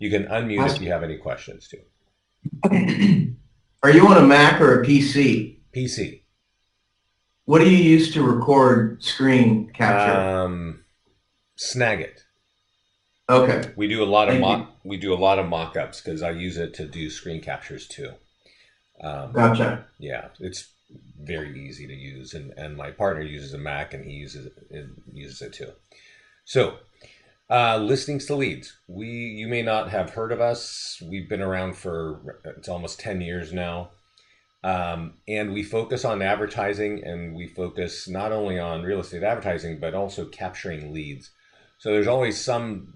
You can unmute if you have any questions too. Are you on a Mac or a PC? PC. What do you use to record screen capture? Snag. Okay, We do a lot of thank you. mock-ups because I use it to do screen captures too. Um, Gotcha. yeah, it's very easy to use, and my partner uses a Mac and he uses it too. So, listings to leads. You may not have heard of us. We've been around for it's almost 10 years now. And we focus on advertising, and we focus not only on real estate advertising, but also capturing leads. So there's always some,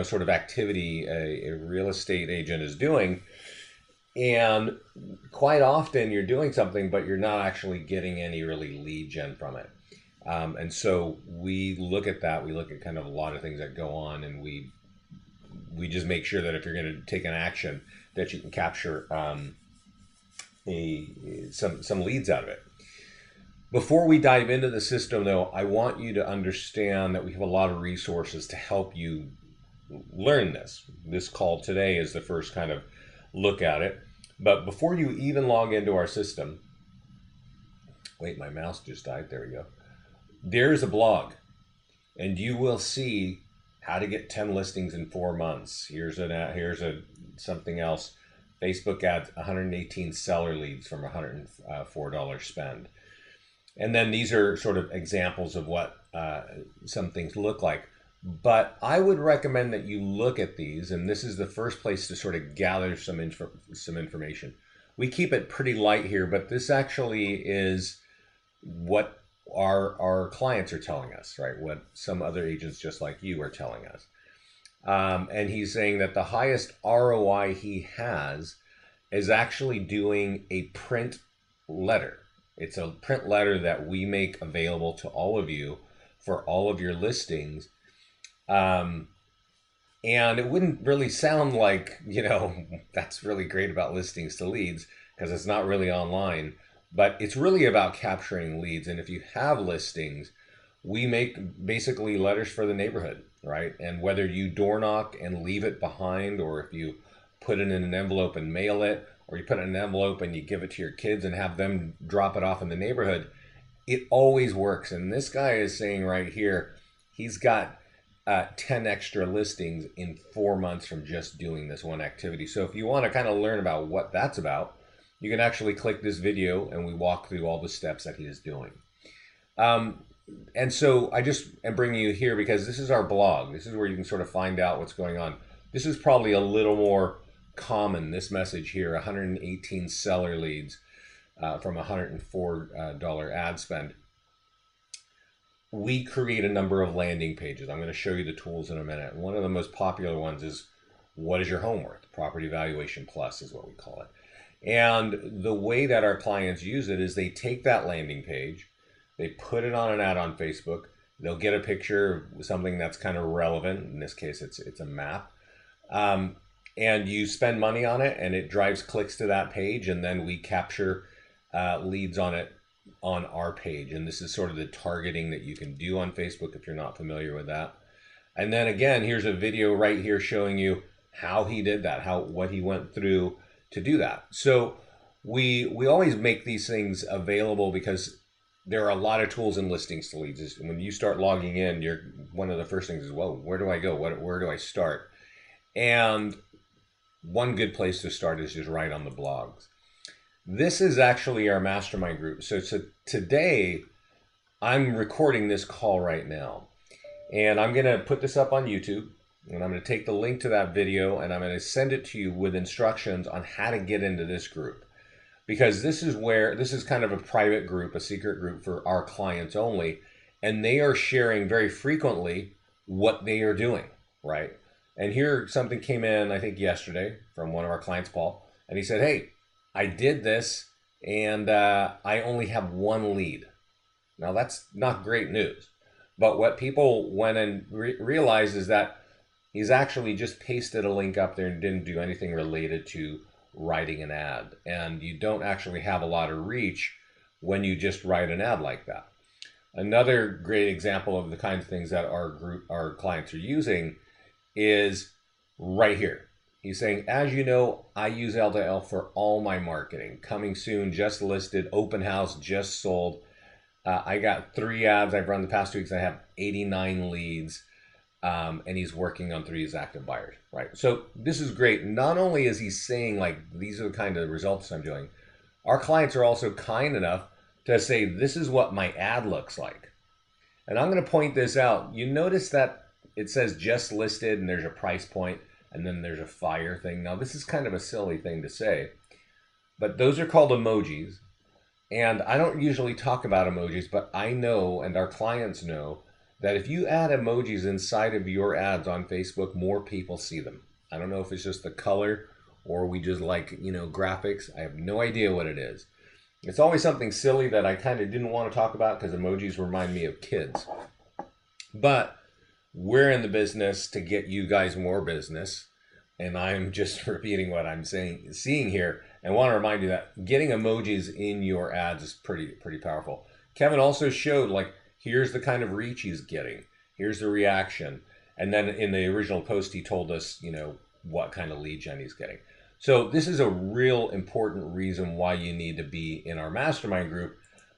sort of activity a real estate agent is doing. And quite often you're doing something, but you're not actually getting any really lead gen from it. And so we look at that. We look at kind of a lot of things that go on, and we just make sure that if you're going to take an action, that you can capture some leads out of it. Before we dive into the system, though, I want you to understand that we have a lot of resources to help you learn this. This call today is the first kind of look at it. But before you even log into our system, wait, my mouse just died. There we go. There's a blog, and you will see how to get 10 listings in 4 months. Here's something else. Facebook ads 118 seller leads from $104 spend. And then these are sort of examples of what some things look like. But I would recommend that you look at these, and this is the first place to sort of gather some information. We keep it pretty light here, but this actually is what our clients are telling us, right? What some other agents just like you are telling us. And he's saying that the highest ROI he has is actually doing a print letter. It's a print letter that we make available to all of you for all of your listings. Um, and it wouldn't really sound like, that's really great about listings to leads because it's not really online, but it's really about capturing leads. And if you have listings, we make basically letters for the neighborhood, right? And whether you door knock and leave it behind, or if you put it in an envelope and mail it, or you put it in an envelope and you give it to your kids and have them drop it off in the neighborhood, it always works. And this guy is saying right here, he's got 10 extra listings in 4 months from just doing this one activity. So if you want to kind of learn about what that's about, you can actually click this video and we walk through all the steps that he is doing. And so I just am bringing you here because this is our blog. This is where you can sort of find out what's going on. This is probably a little more common, this message here, 118 seller leads from $104 ad spend. We create a number of landing pages. I'm going to show you the tools in a minute. One of the most popular ones is what is your home worth? Property Valuation Plus is what we call it. And the way that our clients use it is they take that landing page, they put it on an ad on Facebook. They'll get a picture of something that's kind of relevant. In this case, it's a map. And you spend money on it, and it drives clicks to that page, and then we capture leads on it on our page. And this is sort of the targeting that you can do on Facebook if you're not familiar with that. And then again, here's a video right here showing you how he did that, what he went through to do that. So we always make these things available because there are a lot of tools in listings to leads. When you start logging in, one of the first things is, well, where do I go? Where do I start? And one good place to start is just right on the blogs. This is actually our mastermind group. So today, I'm recording this call right now. And I'm going to put this up on YouTube. And I'm going to take the link to that video and I'm going to send it to you with instructions on how to get into this group. Because this is kind of a private group, a secret group for our clients only. And they are sharing very frequently what they are doing, right? And here something came in, I think yesterday, from one of our clients, Paul. And he said, hey, I did this and I only have one lead. Now that's not great news. But what people went and realized is that he's actually just pasted a link up there and didn't do anything related to writing an ad. And you don't actually have a lot of reach when you just write an ad like that. Another great example of the kinds of things that our clients are using is right here. He's saying, as you know, I use L2L for all my marketing. Coming soon, just listed, open house, just sold. I got 3 ads I've run the past 2 weeks. I have 89 leads, and he's working on 3 as active buyers, right? So this is great. Not only is he saying, like, these are the kind of results I'm doing, our clients are also kind enough to say, this is what my ad looks like. And I'm going to point this out. You notice that it says just listed and there's a price point and then there's a fire thing. Now, this is kind of a silly thing to say, but those are called emojis. And I don't usually talk about emojis, but I know, and our clients know, that if you add emojis inside of your ads on Facebook, more people see them. I don't know if it's just the color or we just like, graphics. I have no idea what it is. It's always something silly that I kind of didn't want to talk about because emojis remind me of kids. But we're in the business to get you guys more business. And I'm just repeating what I'm seeing here. And want to remind you that getting emojis in your ads is pretty powerful. Kevin also showed, like, here's the kind of reach he's getting. Here's the reaction. And then in the original post, he told us, what kind of lead gen he's getting. So this is a real important reason why you need to be in our mastermind group,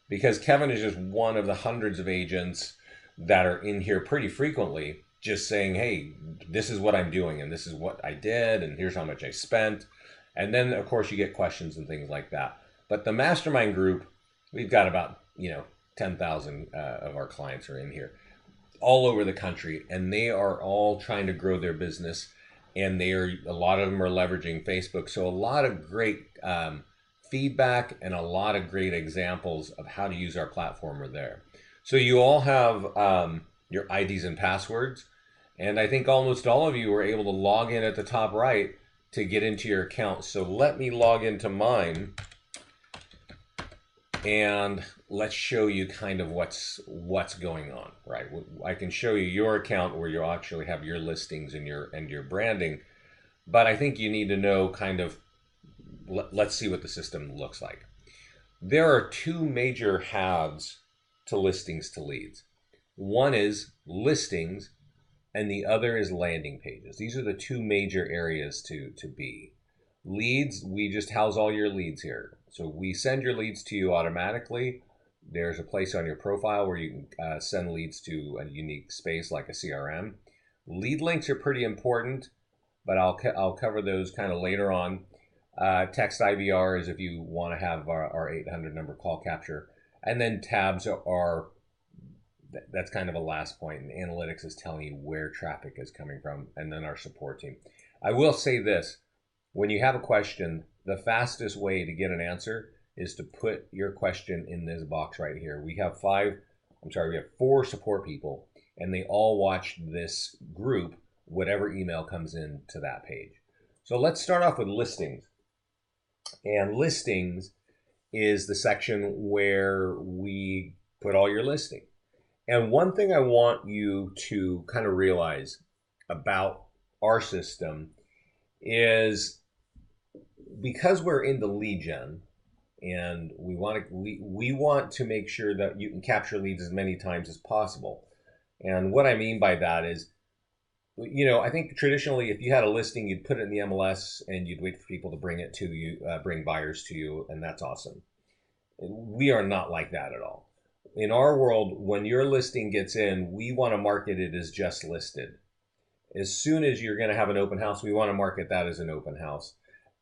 because Kevin is just one of the hundreds of agents that are in here pretty frequently, just saying, hey, this is what I'm doing and this is what I did and here's how much I spent. And then, of course, you get questions and things like that. But the mastermind group, we've got about, 10,000 of our clients are in here all over the country, and they are all trying to grow their business. And a lot of them are leveraging Facebook. So a lot of great feedback and a lot of great examples of how to use our platform are there. So you all have your IDs and passwords. And I think almost all of you were able to log in at the top right to get into your account. So let me log into mine and let's show you kind of what's going on, right? I can show you your account where you'll actually have your listings and your branding, but I think you need to know kind of, let's see what the system looks like. There are 2 major halves to listings to leads. One is listings and the other is landing pages. These are the 2 major areas to be. Leads, we just house all your leads here. So we send your leads to you automatically. There's a place on your profile where you can send leads to a unique space like a CRM. Lead links are pretty important, but I'll cover those kind of later on. Text IVR is if you want to have our 800 number call capture. And then tabs that's kind of a last point. And analytics is telling you where traffic is coming from, and then our support team. I will say this. When you have a question, the fastest way to get an answer is to put your question in this box right here. We have 4 support people, and they all watch this group, whatever email comes in to that page. So let's start off with listings. And listings is the section where we put all your listings. And one thing I want you to kind of realize about our system is, because we're in the lead gen and we want to make sure that you can capture leads as many times as possible. And what I mean by that is, I think traditionally if you had a listing, you'd put it in the MLS and you'd wait for people to bring it to you, bring buyers to you, and that's awesome. We are not like that at all. In our world, when your listing gets in, we want to market it as just listed. As soon as you're going to have an open house, we want to market that as an open house.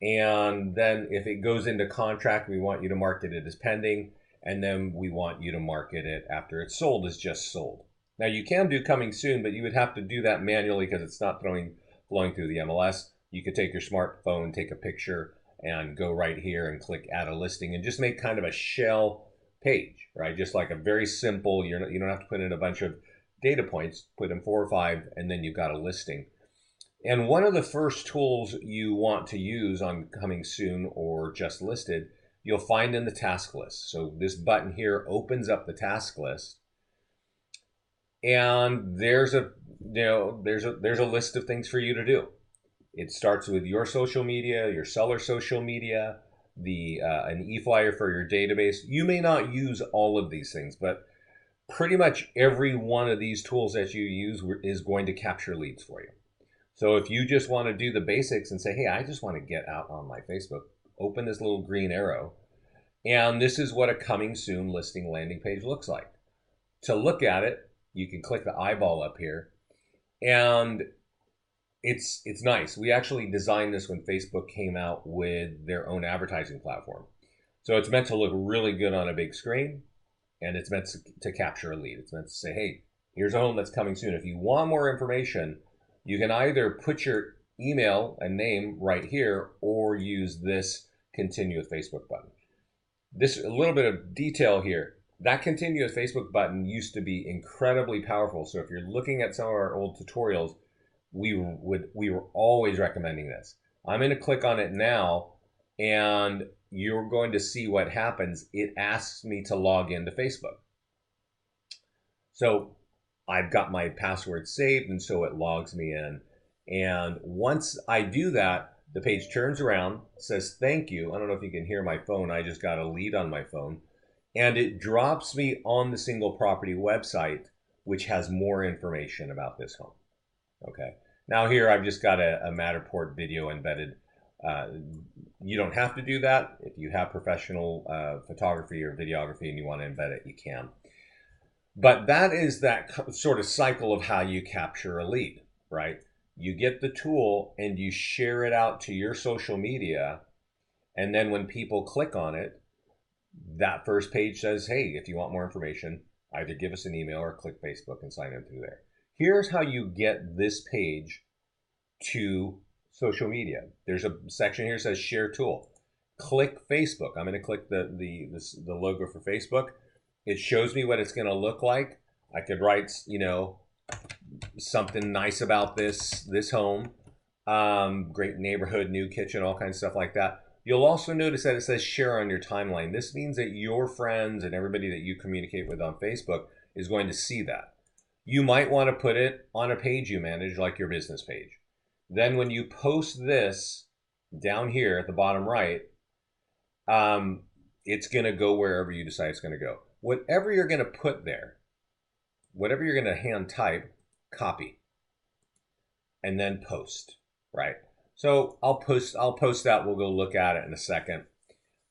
And then if it goes into contract, we want you to market it as pending. And then we want you to market it after it's sold as just sold. Now you can do coming soon, but you would have to do that manually because it's not flowing through the MLS. You could take your smartphone, take a picture, and go right here and click add a listing and just make kind of a shell page, right? Just like a very simple, you don't have to put in a bunch of data points, put in 4 or 5, and then you've got a listing. And one of the first tools you want to use on coming soon or just listed, you'll find in the task list. So this button here opens up the task list, and there's a list of things for you to do. It starts with your social media, your seller social media, an e-flyer for your database. You may not use all of these things, but pretty much every one of these tools that you use is going to capture leads for you. So if you just want to do the basics and say, hey, I just want to get out on my Facebook, open this little green arrow. And this is what a coming soon listing landing page looks like. To look at it, you can click the eyeball up here. And it's nice. We actually designed this when Facebook came out with their own advertising platform. So it's meant to look really good on a big screen, and it's meant to capture a lead. It's meant to say, hey, here's a home that's coming soon. If you want more information, you can either put your email and name right here or use this continue with Facebook button. This a little bit of detail here. That continue with Facebook button used to be incredibly powerful. So if you're looking at some of our old tutorials, we were always recommending this. I'm going to click on it now, and you're going to see what happens. It asks me to log into Facebook. So I've got my password saved, and so it logs me in. And once I do that, the page turns around, says thank you. I don't know if you can hear my phone. I just got a lead on my phone. And it drops me on the single property website, which has more information about this home. Okay. Now here I've just got a Matterport video embedded. You don't have to do that. If you have professional photography or videography and you want to embed it, you can. But that is that sort of cycle of how you capture a lead, right? You get the tool and you share it out to your social media. And then when people click on it, that first page says, hey, if you want more information, either give us an email or click Facebook and sign in through there. Here's how you get this page to social media. There's a section here that says share tool. Click Facebook. I'm going to click the logo for Facebook. It shows me what it's going to look like. I could write, something nice about this home. Great neighborhood, new kitchen, all kinds of stuff like that. You'll also notice that it says share on your timeline. This means that your friends and everybody that you communicate with on Facebook is going to see that. You might want to put it on a page you manage, like your business page. Then when you post this down here at the bottom right, it's going to go wherever you decide it's going to go. Whatever you're going to put there, whatever you're going to hand type, copy, and then post, right? So I'll post that. We'll go look at it in a second.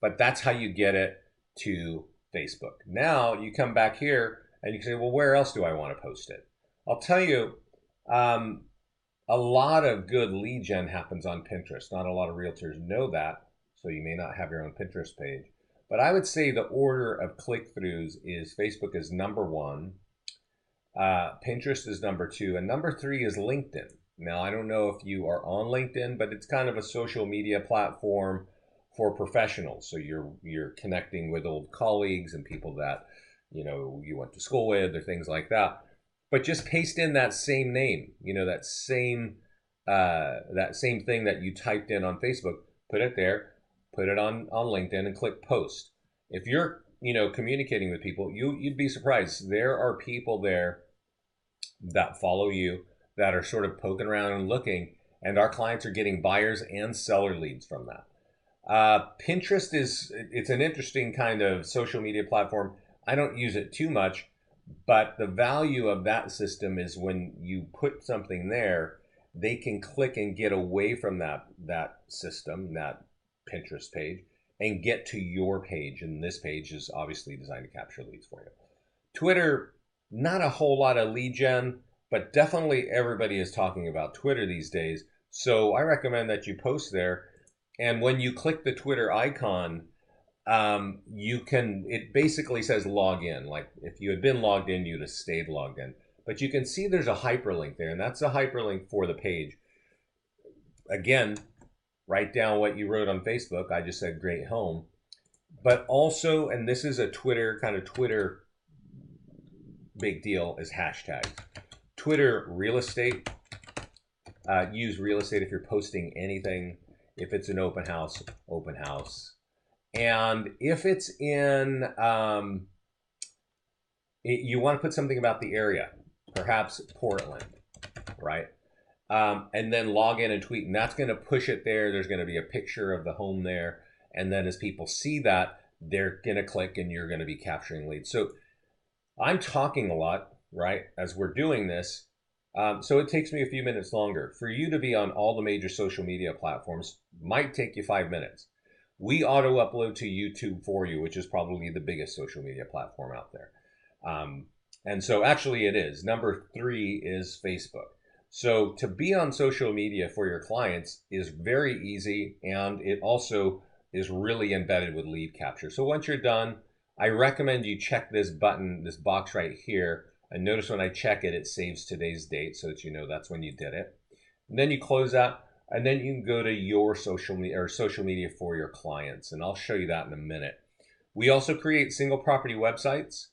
But that's how you get it to Facebook. Now you come back here and you can say, well, where else do I want to post it? I'll tell you, a lot of good lead gen happens on Pinterest. Not a lot of realtors know that, so you may not have your own Pinterest page. But I would say the order of click-throughs is Facebook is number one, Pinterest is number two, and number three is LinkedIn. Now, I don't know if you are on LinkedIn, but it's kind of a social media platform for professionals. So you're connecting with old colleagues and people that you went to school with or things like that. But just paste in that same name, that same thing that you typed in on Facebook. Put it there, put it on LinkedIn, and click post. If you're communicating with people, you'd be surprised. There are people there that follow you that are sort of poking around and looking, and our clients are getting buyers and seller leads from that. Pinterest it's an interesting kind of social media platform. I don't use it too much, but the value of that system is when you put something there, they can click and get away from that system, that Pinterest page, and get to your page. And this page is obviously designed to capture leads for you. Twitter, not a whole lot of lead gen, but definitely everybody is talking about Twitter these days. So I recommend that you post there. And when you click the Twitter icon, it basically says log in. Like if you had been logged in, you'd have stayed logged in. But you can see there's a hyperlink there, and that's a hyperlink for the page. Again, write down what you wrote on Facebook. I just said great home. But also, and this is a Twitter big deal, is hashtags. Twitter real estate. Use real estate if you're posting anything. If it's an open house, open house. And if it's in, you want to put something about the area, perhaps Portland, right? And then log in and tweet, and that's going to push it there. There's going to be a picture of the home there. And then as people see that, they're going to click and you're going to be capturing leads. So I'm talking a lot, right, as we're doing this. So it takes me a few minutes longer. For you to be on all the major social media platforms might take you 5 minutes. We auto upload to YouTube for you, which is probably the biggest social media platform out there. Um, and so actually it is. Number three is Facebook. So to be on social media for your clients is very easy, and it also is really embedded with lead capture. So once you're done, I recommend you check this button, this box right here, and notice when I check it, it saves today's date so that you know that's when you did it. And then you close out, and then you can go to your social media or social media for your clients, and I'll show you that in a minute. We also create single property websites.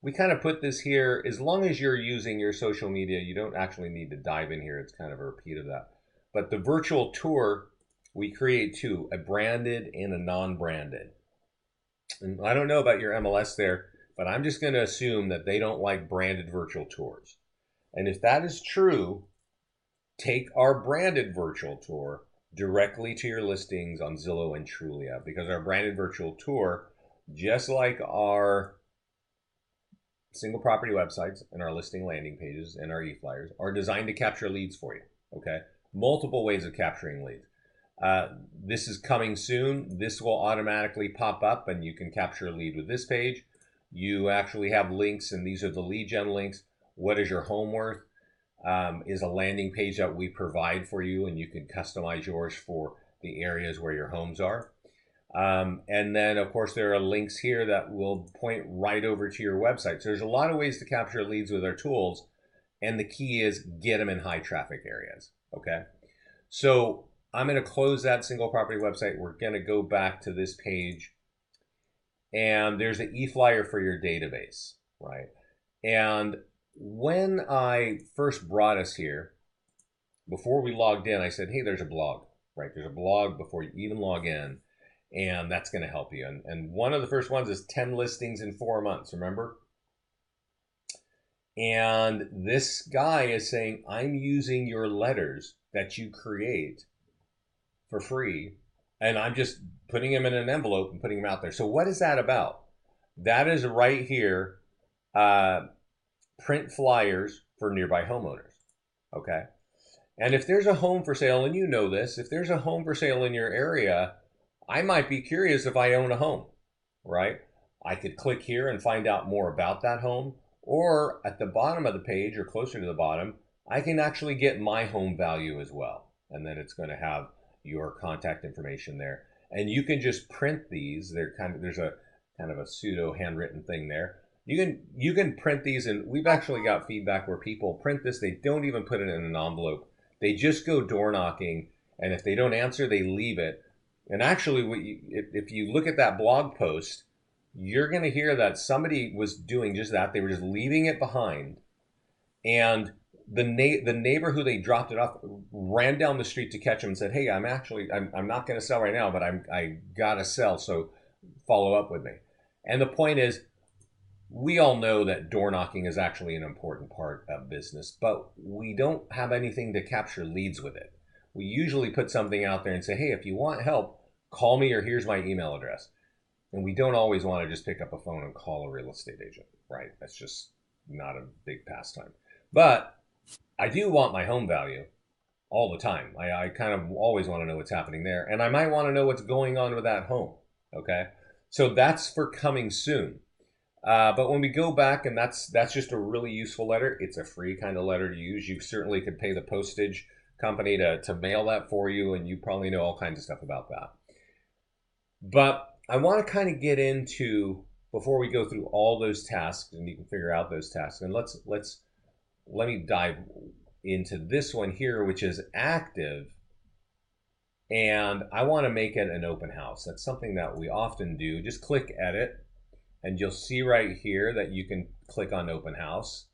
We kind of put this here, as long as you're using your social media, you don't actually need to dive in here. It's kind of a repeat of that. But the virtual tour, we create two, a branded and a non-branded. And I don't know about your MLS there, but I'm just going to assume that they don't like branded virtual tours. And if that is true, take our branded virtual tour directly to your listings on Zillow and Trulia, because our branded virtual tour, just like our single property websites and our listing landing pages and our e-flyers, are designed to capture leads for you. Okay, multiple ways of capturing leads. This is coming soon. This will automatically pop up, and you can capture a lead with this page. You actually have links, and these are the lead gen links. What is your home worth? Is a landing page that we provide for you, and you can customize yours for the areas where your homes are. And then, of course, there are links here that will point right over to your website. So there's a lot of ways to capture leads with our tools, and the key is get them in high traffic areas. Okay, so I'm going to close that single property website. We're going to go back to this page, and there's an e-flyer for your database, right? And when I first brought us here, before we logged in, I said, hey, there's a blog, right? There's a blog before you even log in, and that's going to help you. And one of the first ones is 10 listings in 4 months, remember? And this guy is saying, I'm using your letters that you create for free, and I'm just putting them in an envelope and putting them out there. So what is that about? That is right here, print flyers for nearby homeowners. Okay. And if there's a home for sale, and you know this, if there's a home for sale in your area, I might be curious if I own a home, right? I could click here and find out more about that home, or at the bottom of the page or closer to the bottom, I can actually get my home value as well. And then it's going to have your contact information there. And you can just print these. There's a kind of a pseudo handwritten thing there. You can print these, and we've actually got feedback where people print this. They don't even put it in an envelope. They just go door knocking, and if they don't answer, they leave it. And actually, if you look at that blog post, you're going to hear that somebody was doing just that. They were just leaving it behind, and the neighbor who they dropped it off ran down the street to catch him and said, "Hey, I'm not going to sell right now, but I gotta sell, so follow up with me." And the point is, we all know that door knocking is actually an important part of business, but we don't have anything to capture leads with it. We usually put something out there and say, hey, if you want help, call me, or here's my email address. And we don't always want to just pick up a phone and call a real estate agent, right? That's just not a big pastime. But I do want my home value all the time. I kind of always want to know what's happening there. And I might want to know what's going on with that home, okay? So that's for coming soon. But when we go back, and that's just a really useful letter. It's a free kind of letter to use. You certainly could pay the postage company to mail that for you, and you probably know all kinds of stuff about that. But I want to kind of get into, before we go through all those tasks, and you can figure out those tasks, and let me dive into this one here, which is active. And I want to make it an open house. That's something that we often do. Just click edit, and you'll see right here that you can click on open house,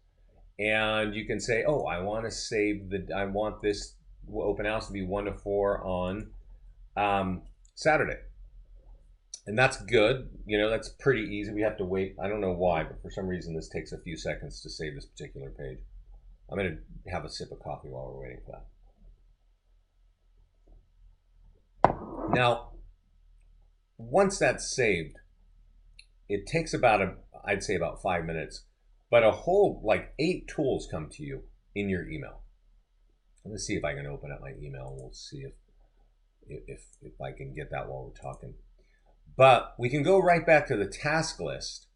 and you can say, oh, I want this open house to be 1 to 4 on Saturday. And that's good. That's pretty easy. We have to wait. I don't know why, but for some reason this takes a few seconds to save this particular page. I'm going to have a sip of coffee while we're waiting for that. Now, once that's saved, it takes I'd say about 5 minutes, but a whole 8 tools come to you in your email. Let's see if I can open up my email and we'll see if I can get that while we're talking. But we can go right back to the task list.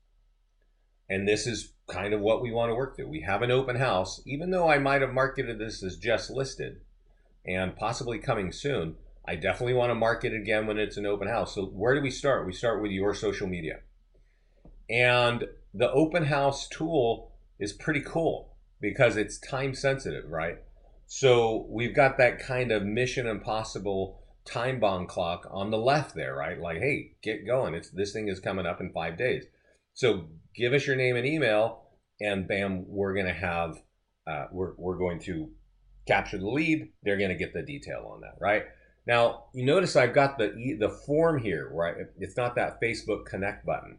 And this is kind of what we want to work through. We have an open house, even though I might have marketed this as just listed and possibly coming soon. I definitely want to market it again when it's an open house. So where do we start? We start with your social media. And the open house tool is pretty cool because it's time sensitive, right? So we've got that kind of Mission Impossible time bomb clock on the left there, right? Like, hey, get going. This thing is coming up in 5 days. So give us your name and email, and bam, we're going to have we're going to capture the lead. They're going to get the detail on that, right? Now you notice I've got the form here, right? It's not that Facebook Connect button.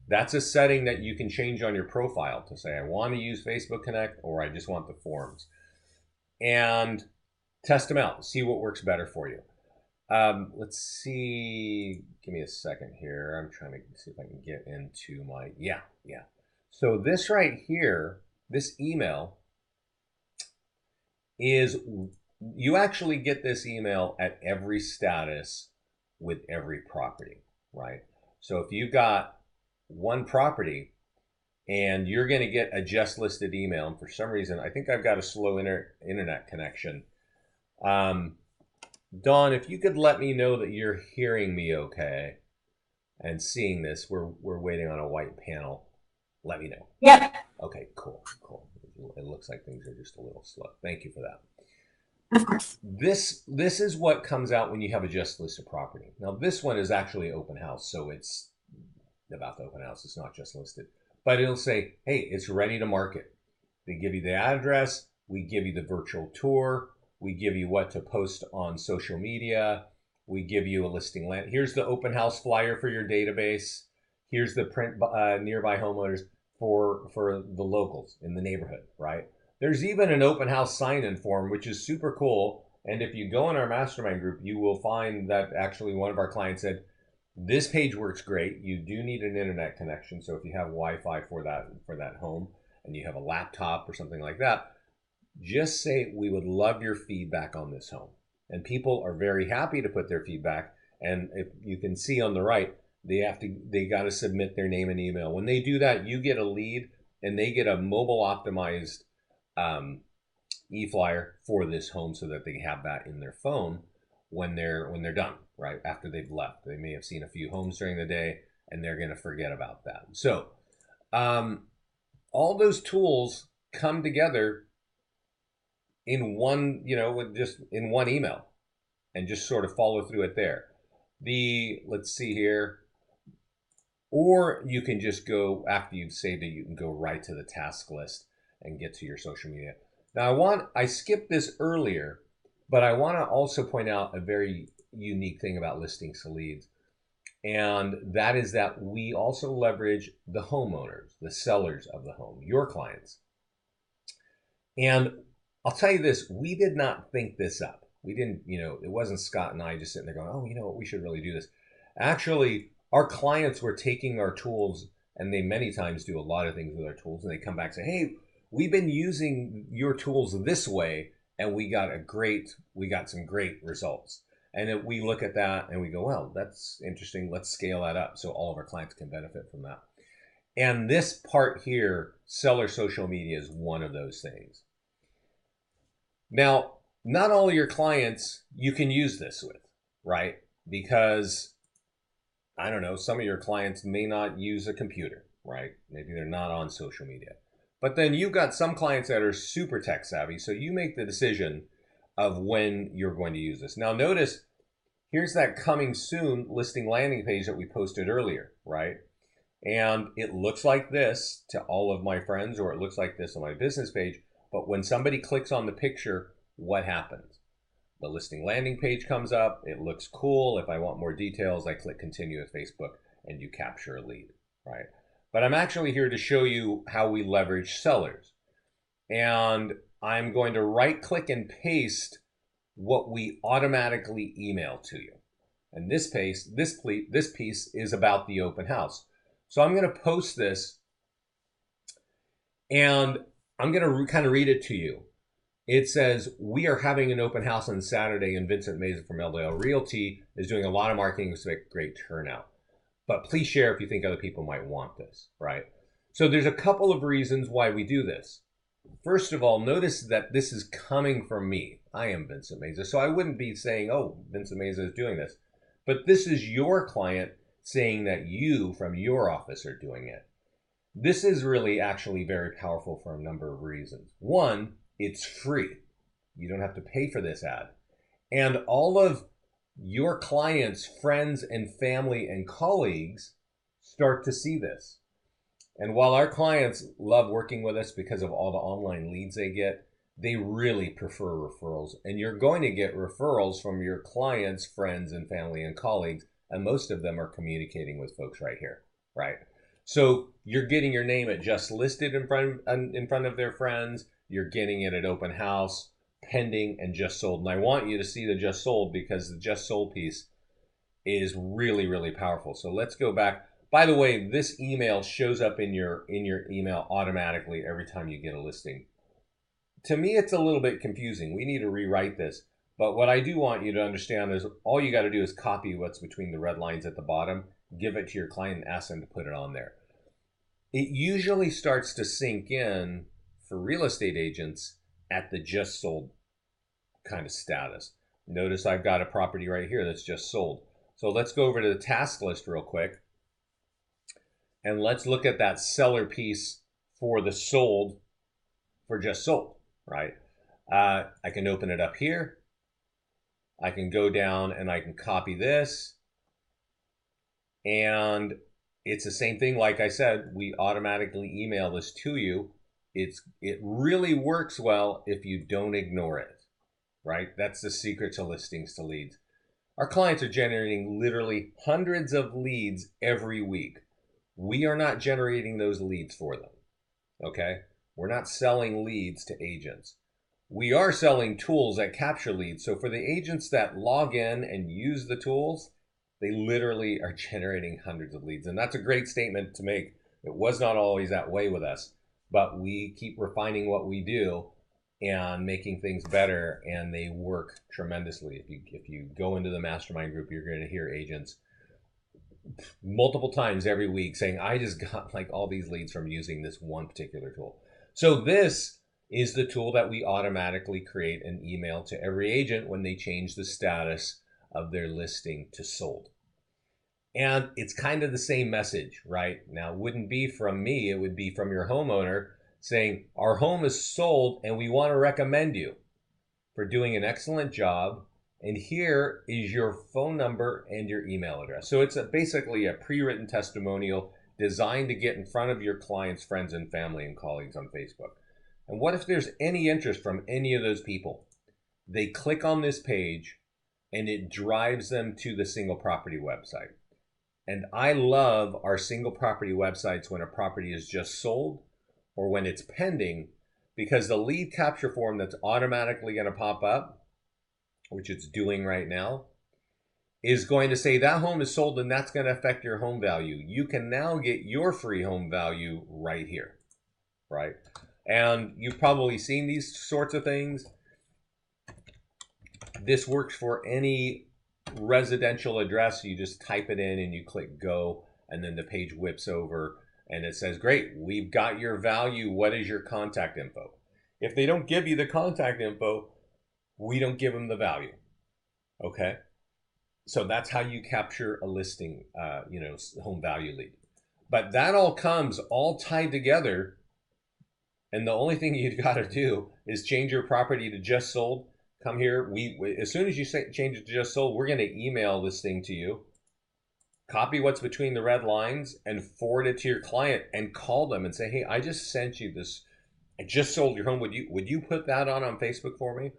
That's a setting that you can change on your profile to say I want to use Facebook Connect or I just want the forms, and test them out. See what works better for you. Let's see. Give me a second here. I'm trying to see if I can get into my, yeah. So this right here, this email is, you actually get this email at every status with every property, right? So if you've got one property and you're going to get a just listed email, and for some reason, I think I've got a slow internet connection. Dawn, if you could let me know that you're hearing me okay and seeing this, we're waiting on a white panel. Let me know. Yep. Okay, cool. It looks like things are just a little slow. Thank you for that. Of course. This is what comes out when you have a just listed property. Now this one is actually open house, so it's about the open house. It's not just listed, but it'll say, hey, it's ready to market. They give you the address. We give you the virtual tour. We give you what to post on social media. We give you a listing land. Here's the open house flyer for your database. Here's the print nearby homeowners for the locals in the neighborhood, right? There's even an open house sign-in form, which is super cool. And if you go in our mastermind group, you will find that actually one of our clients said, this page works great. You do need an internet connection. So if you have Wi-Fi for that home and you have a laptop or something like that, just say, we would love your feedback on this home. And people are very happy to put their feedback. And if you can see on the right, they got to submit their name and email. When they do that, you get a lead and they get a mobile optimized e-flyer for this home so that they have that in their phone when they're done, right? After they've left. They may have seen a few homes during the day and they're going to forget about that. So all those tools come together in one, just in one email, and just sort of follow through it there. Let's see here. Or you can just go, after you've saved it, you can go right to the task list and get to your social media. Now I skipped this earlier, but I want to also point out a very unique thing about listings to leads. And that is that we also leverage the homeowners, the sellers of the home, your clients. And I'll tell you this, we did not think this up. We didn't, it wasn't Scott and I just sitting there going, oh, you know what, we should really do this. Actually, our clients were taking our tools, and they many times do a lot of things with our tools, and they come back and say, hey, we've been using your tools this way, and we got some great results. And then we look at that and we go, well, that's interesting. Let's scale that up so all of our clients can benefit from that. And this part here, seller social media, is one of those things. Now, not all your clients you can use this with, right? Because, I don't know, some of your clients may not use a computer, right? Maybe they're not on social media. But then you've got some clients that are super tech savvy, so you make the decision of when you're going to use this. Now notice, here's that coming soon listing landing page that we posted earlier, right? And it looks like this to all of my friends, or it looks like this on my business page. But when somebody clicks on the picture, what happens? The listing landing page comes up. It looks cool. If I want more details, I click continue with Facebook and you capture a lead, right? But I'm actually here to show you how we leverage sellers. And I'm going to right click and paste what we automatically email to you. And this piece is about the open house. So I'm going to post this and I'm going to kind of read it to you. It says, we are having an open house on Saturday, and Vincent Meza from L2L Realty is doing a lot of marketing to expect great turnout. But please share if you think other people might want this, right? So there's a couple of reasons why we do this. First of all, notice that this is coming from me. I am Vincent Meza, so I wouldn't be saying, oh, Vincent Meza is doing this. But this is your client saying that you, from your office, are doing it. This is really actually very powerful for a number of reasons. One, it's free. You don't have to pay for this ad. And all of your clients, friends, and family and colleagues start to see this. And while our clients love working with us because of all the online leads they get, they really prefer referrals. And you're going to get referrals from your clients, friends, and family and colleagues. And most of them are communicating with folks right here, right? So you're getting your name at just listed in front of their friends. You're getting it at open house, pending, and just sold. And I want you to see the just sold because the just sold piece is really, really powerful. So let's go back. By the way, this email shows up in your email automatically every time you get a listing. To me, it's a little bit confusing. We need to rewrite this. But what I do want you to understand is all you got to do is copy what's between the red lines at the bottom, give it to your client, and ask them to put it on there. It usually starts to sink in for real estate agents at the just sold kind of status. Notice I've got a property right here that's just sold. So let's go over to the task list real quick. And let's look at that seller piece for the sold, for just sold, right? I can open it up here. I can go down and I can copy this. And it's the same thing. Like I said, we automatically email this to you. It really works well if you don't ignore it, right? That's the secret to listings to leads. Our clients are generating literally hundreds of leads every week. We are not generating those leads for them, okay? We're not selling leads to agents. We are selling tools that capture leads. So for the agents that log in and use the tools, they literally are generating hundreds of leads. And that's a great statement to make. It was not always that way with us, but we keep refining what we do and making things better, and they work tremendously. If you go into the mastermind group, you're going to hear agents multiple times every week saying, I just got like all these leads from using this one particular tool. So this is the tool that we automatically create an email to every agent when they change the status of their listing to sold. And it's kind of the same message, right? Now, it wouldn't be from me, it would be from your homeowner saying, our home is sold and we want to recommend you for doing an excellent job. And here is your phone number and your email address. So it's basically a pre-written testimonial designed to get in front of your clients, friends, and family and colleagues on Facebook. And what if there's any interest from any of those people? They click on this page and it drives them to the single property website. And I love our single property websites when a property is just sold or when it's pending, because the lead capture form that's automatically going to pop up, which it's doing right now, is going to say that home is sold and that's going to affect your home value. You can now get your free home value right here, right? And you've probably seen these sorts of things. This works for any residential address. You just type it in and you click go, and then the page whips over and it says, great, we've got your value. What is your contact info? If they don't give you the contact info, we don't give them the value. Okay. So that's how you capture a listing, home value lead. But that all comes all tied together. And the only thing you've got to do is change your property to just sold. Come here. We as soon as you change it to just sold, we're going to email this thing to you. Copy what's between the red lines and forward it to your client and call them and say, hey, I just sent you this. I just sold your home. Would you put that on Facebook for me?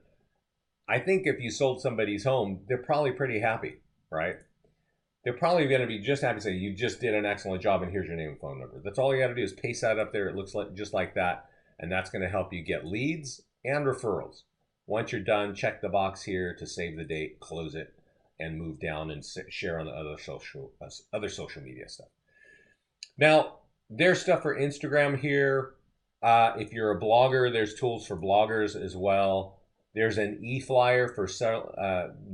I think if you sold somebody's home, they're probably pretty happy, right? They're probably going to be just happy to say, you just did an excellent job and here's your name and phone number. That's all you got to do is paste that up there. It looks like just like that. And that's going to help you get leads and referrals. Once you're done, check the box here to save the date, close it, and move down and share on the other social media stuff. Now, there's stuff for Instagram here. If you're a blogger, there's tools for bloggers as well. There's an e-flyer for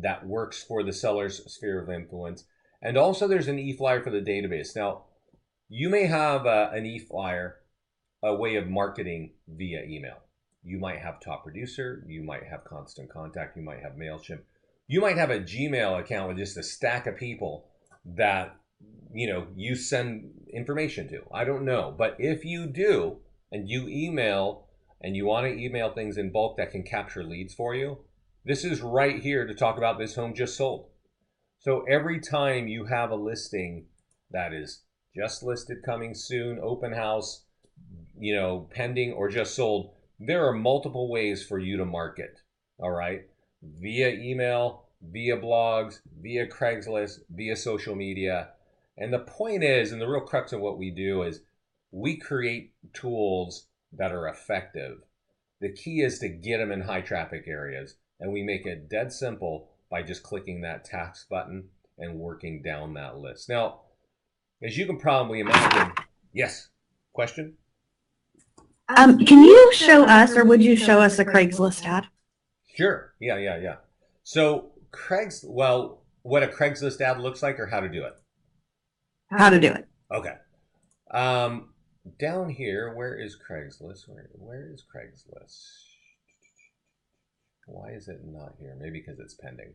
that works for the seller's sphere of influence. And also there's an e-flyer for the database. Now, you may have an e-flyer, a way of marketing via email. You might have Top Producer, you might have Constant Contact, you might have MailChimp. You might have a Gmail account with just a stack of people that you send information to. I don't know. But if you do, and you email, and you want to email things in bulk that can capture leads for you, this is right here to talk about this home just sold. So every time you have a listing that is just listed, coming soon, open house, pending, or just sold, there are multiple ways for you to market. All right. Via email, via blogs, via Craigslist, via social media. And the point is, and the real crux of what we do is we create tools that are effective. The key is to get them in high traffic areas. And we make it dead simple by just clicking that task button and working down that list. Now, as you can probably imagine, yes, question? Can you show us, or would you show us a Craigslist ad? Sure. Yeah. So what a Craigslist ad looks like, or how to do it? How to do it. Okay. Down here, where is Craigslist? Where is Craigslist? Why is it not here? Maybe because it's pending.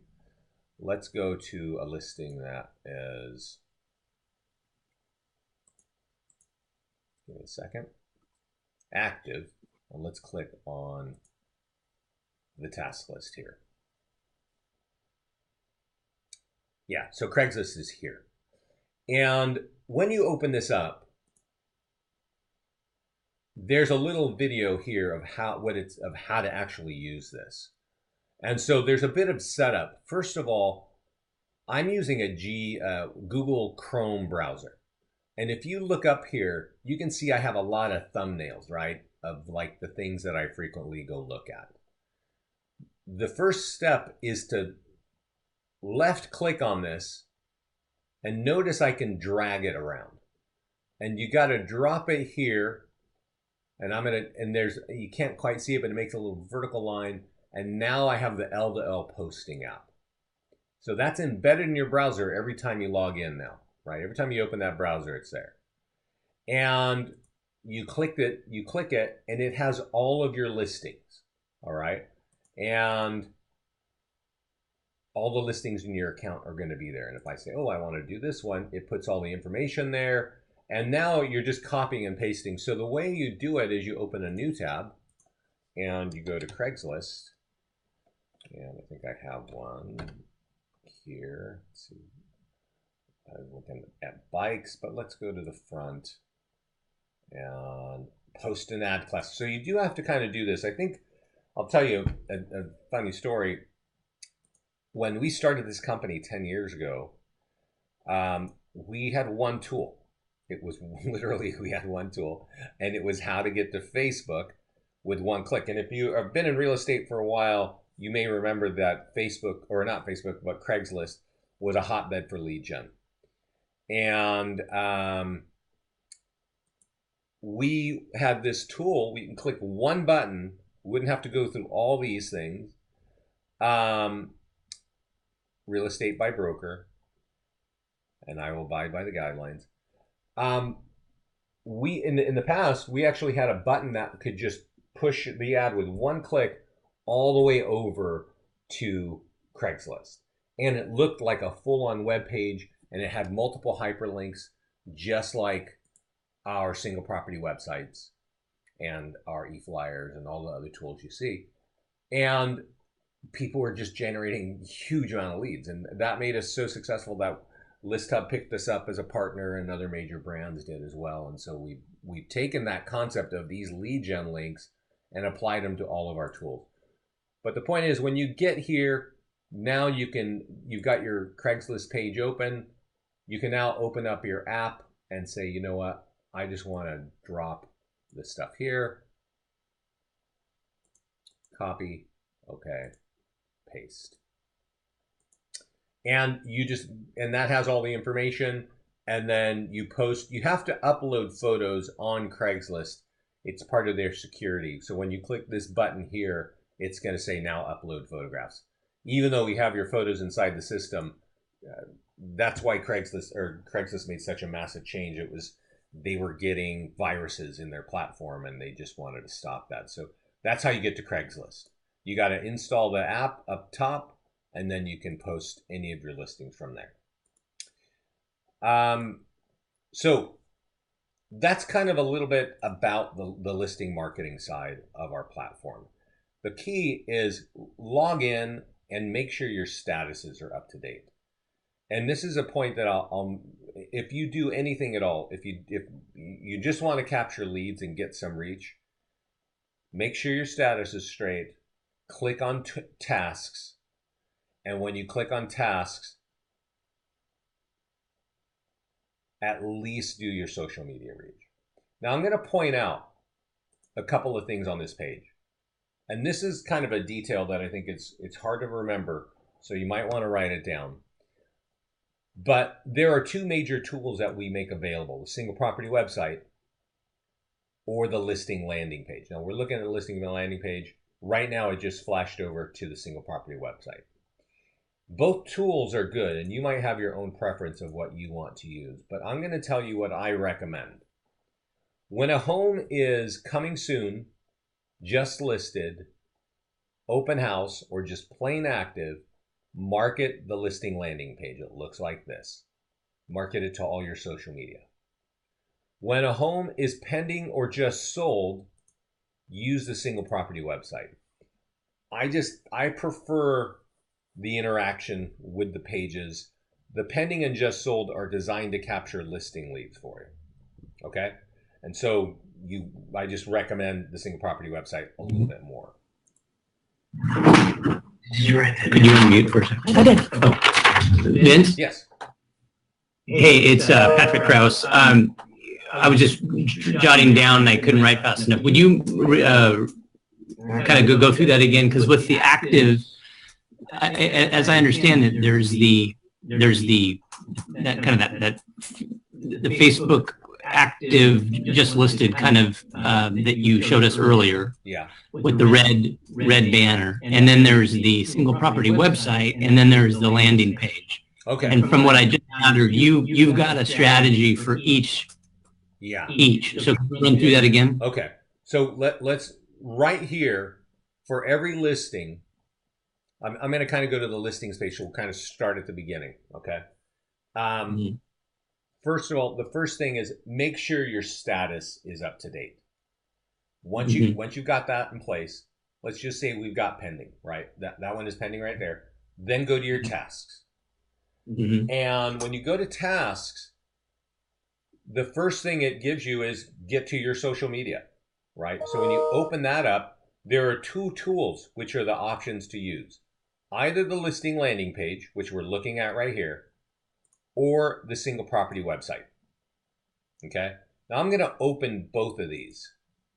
Let's go to a listing that is, give me a second, active, and let's click on the task list here. Yeah, so Craigslist is here. And when you open this up, there's a little video here of how to actually use this. And so there's a bit of setup. First of all, I'm using a Google Chrome browser. And if you look up here, you can see I have a lot of thumbnails, right? Of like the things that I frequently go look at. The first step is to left click on this and notice I can drag it around. And you got to drop it here. And you can't quite see it, but it makes a little vertical line. And now I have the L2L posting app. So that's embedded in your browser every time you log in now, right? Every time you open that browser, it's there. And you click it, and it has all of your listings, all right? And all the listings in your account are going to be there. And if I say, oh, I want to do this one, it puts all the information there. And now you're just copying and pasting. So the way you do it is you open a new tab and you go to Craigslist. And I think I have one here. Let's see. I'm looking at bikes, but let's go to the front and post an ad class. So you do have to kind of do this. I think I'll tell you a funny story. When we started this company 10 years ago, we had one tool. It was literally, we had one tool, and it was how to get to Facebook with one click. And if you have been in real estate for a while, you may remember that Facebook, or not Facebook, but Craigslist was a hotbed for lead gen. And we had this tool. We can click one button, wouldn't have to go through all these things. Real estate by broker, and I will abide by the guidelines. We in the past, we actually had a button that could just push the ad with one click all the way over to Craigslist. And it looked like a full-on web page, and it had multiple hyperlinks, just like our single property websites and our e-flyers and all the other tools you see. And people were just generating huge amount of leads. And that made us so successful that ListHub picked us up as a partner, and other major brands did as well. And so we've taken that concept of these lead gen links and applied them to all of our tools. But the point is, when you get here, now you've got your Craigslist page open. You can now open up your app and say, you know what, I just want to drop this stuff here. Copy, okay, paste. And that has all the information. And then you post, you have to upload photos on Craigslist It's part of their security. So when you click this button here, it's going to say now upload photographs. Even though we have your photos inside the system, that's why Craigslist made such a massive change. It was they were getting viruses in their platform and they just wanted to stop that. So that's how you get to Craigslist. You got to install the app up top, and then you can post any of your listings from there. So that's kind of a little bit about the listing marketing side of our platform. The key is log in and make sure your statuses are up to date. And this is a point that I'll if you do anything at all, if you just want to capture leads and get some reach, make sure your status is straight. Click on tasks, and when you click on tasks, at least do your social media reach. Now I'm going to point out a couple of things on this page. And this is kind of a detail that I think it's hard to remember, so you might want to write it down. But there are two major tools that we make available, the single property website or the listing landing page. Now we're looking at the listing landing page. Right now it just flashed over to the single property website. Both tools are good, and you might have your own preference of what you want to use, but I'm going to tell you what I recommend. When a home is coming soon, just listed, open house, or just plain active, market the listing landing page. It looks like this. Market it to all your social media. When a home is pending or just sold, use the single property website. I prefer the interaction with the pages. The pending and just sold are designed to capture listing leads for you. Okay? And so I just recommend the single property website a little bit more. Could you unmute for a second? I did. Oh. Vince? Yes. Hey, it's Patrick Krause. I was just jotting down and I couldn't write fast enough. Would you kind of go through that again? Because with the active, as I understand it, there's the Facebook active just listed kind of that you showed us earlier. Yeah. With the red banner, and then there's the single property website, and then there's the landing page. Okay. And from what I just gathered, you've got a strategy for each. Yeah. So run through that again. Okay. So let's right here for every listing. I'm going to kind of go to the listings page. So we'll kind of start at the beginning. Okay. First of all, the first thing is make sure your status is up to date. Once you've got that in place, let's just say we've got pending, right? That one is pending right there. Then go to your tasks. And when you go to tasks, the first thing it gives you is get to your social media, right? So when you open that up, there are two tools which are the options to use. Either the listing landing page, which we're looking at right here, or the single property website. Okay? Now I'm going to open both of these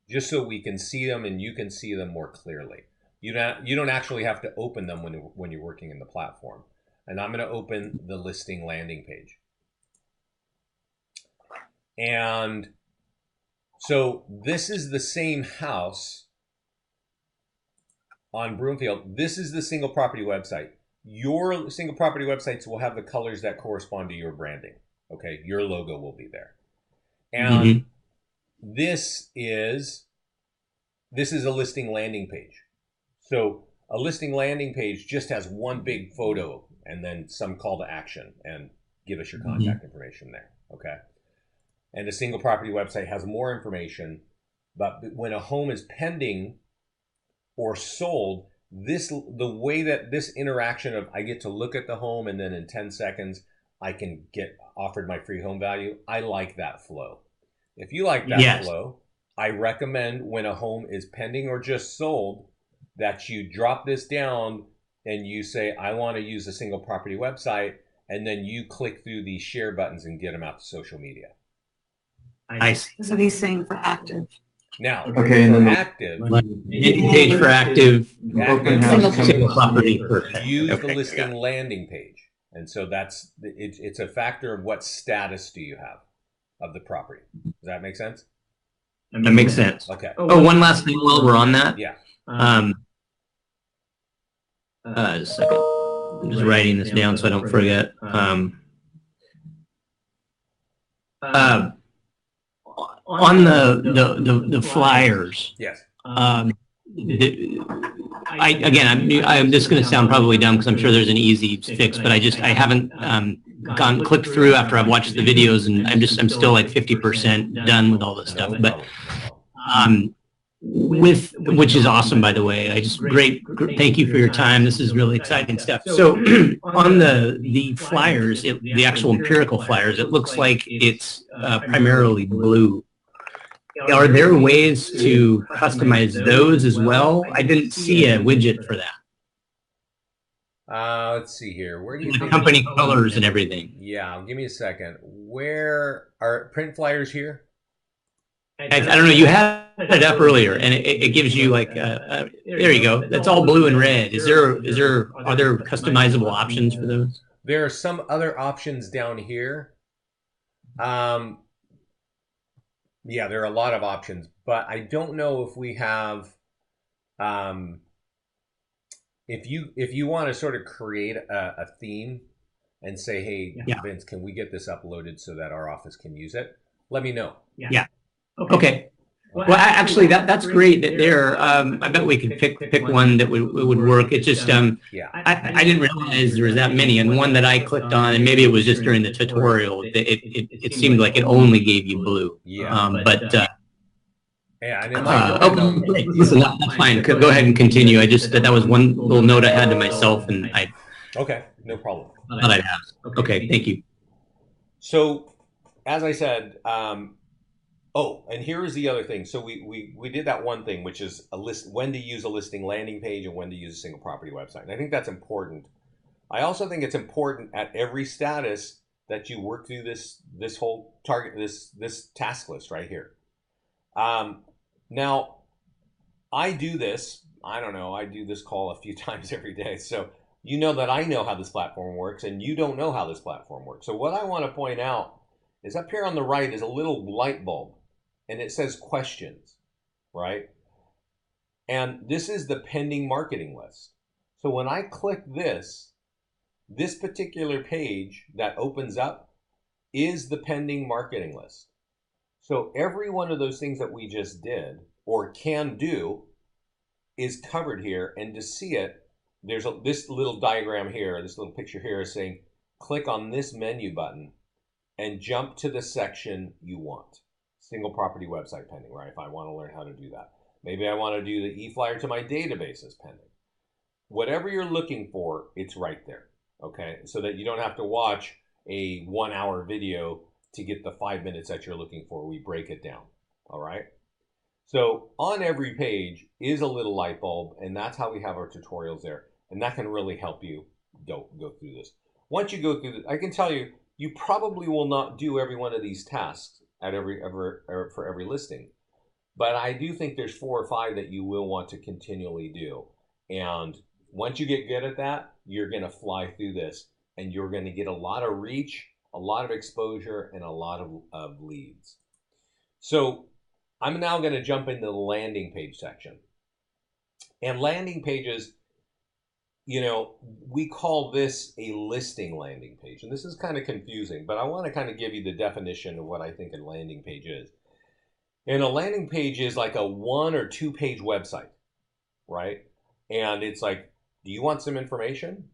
just so we can see them and you can see them more clearly. You don't actually have to open them when you're working in the platform. And I'm going to open the listing landing page. And so this is the same house on Broomfield. This is the single property website. Your single property websites will have the colors that correspond to your branding. Okay, your logo will be there. And this is a listing landing page. So a listing landing page just has one big photo and then some call to action and give us your contact information there. Okay. And a single property website has more information, but when a home is pending or sold, the way that this interaction of I get to look at the home and then in 10 seconds I can get offered my free home value, I like that flow. If you like that flow, I recommend when a home is pending or just sold that you drop this down and you say, I want to use a single property website, and then you click through these share buttons and get them out to social media. I see. So he's saying for active. Now, Okay, and for then active, Page for active open house. single property. use the listing landing page. And so it's a factor of what status do you have of the property. Does that make sense? That makes sense. Okay. Oh, one last thing while we're on that. Yeah. A second. I'm just writing this down so I don't forget. On the flyers. Yes. I'm just going to sound probably dumb because I'm sure there's an easy fix, but I haven't clicked through after I've watched the videos, and I'm still like 50% done with all this stuff. But which is awesome, by the way. Great. Thank you for your time. This is really exciting stuff. So on the flyers, the actual empirical flyers, it looks like it's primarily blue. Are there ways to customize those as well? I didn't see a widget for that. Let's see here. Where do you think? Company colors and everything. Yeah, give me a second. Where are print flyers here? I don't know. You had it up earlier, and it gives you like there you go. That's all blue and red. Are there customizable options for those? There are some other options down here. Yeah, there are a lot of options, but I don't know if we have. If you want to sort of create a theme and say, hey, Vince, can we get this uploaded so that our office can use it? Let me know. Yeah. Okay. Well, actually, that's great. I bet we could pick one that would work. It's just I didn't realize there was that many, and one that I clicked on, and maybe it was just during the tutorial. It seemed like it only gave you blue. Yeah. Yeah, listen, that's fine. Go ahead and continue. I just that was one little note I had to myself, and I. Okay, no problem. Thought I'd ask. Okay, thank you. So, as I said. Oh, and here is the other thing. So we did that one thing, which is a list, when to use a listing landing page and when to use a single property website. And I think that's important. I also think it's important at every status that you work through this whole target, this task list right here. Now, I do this, I don't know, I do this call a few times every day. So you know that I know how this platform works and you don't know how this platform works. So what I want to point out is up here on the right is a little light bulb. And it says questions, right? And this is the pending marketing list. So when I click this particular page that opens up is the pending marketing list. So every one of those things that we just did or can do is covered here. And to see it, there's this little diagram here, this little picture here is saying, click on this menu button and jump to the section you want. Single property website pending, right? If I want to learn how to do that. Maybe I want to do the e-flyer to my database as pending. Whatever you're looking for, it's right there, okay? So that you don't have to watch a 1-hour video to get the 5 minutes that you're looking for. We break it down, all right? So on every page is a little light bulb, and that's how we have our tutorials there. And that can really help you go through this. Once you go through this, I can tell you, you probably will not do every one of these tasks at for every listing, but I do think there's 4 or 5 that you will want to continually do. And once you get good at that, you're going to fly through this, and you're going to get a lot of reach, a lot of exposure, and a lot of leads. So I'm now going to jump into the landing page section. And landing pages, you know, we call this a listing landing page. And this is kind of confusing, but I want to kind of give you the definition of what I think a landing page is. And a landing page is like a 1 or 2 page website, right? And it's like, do you want some information?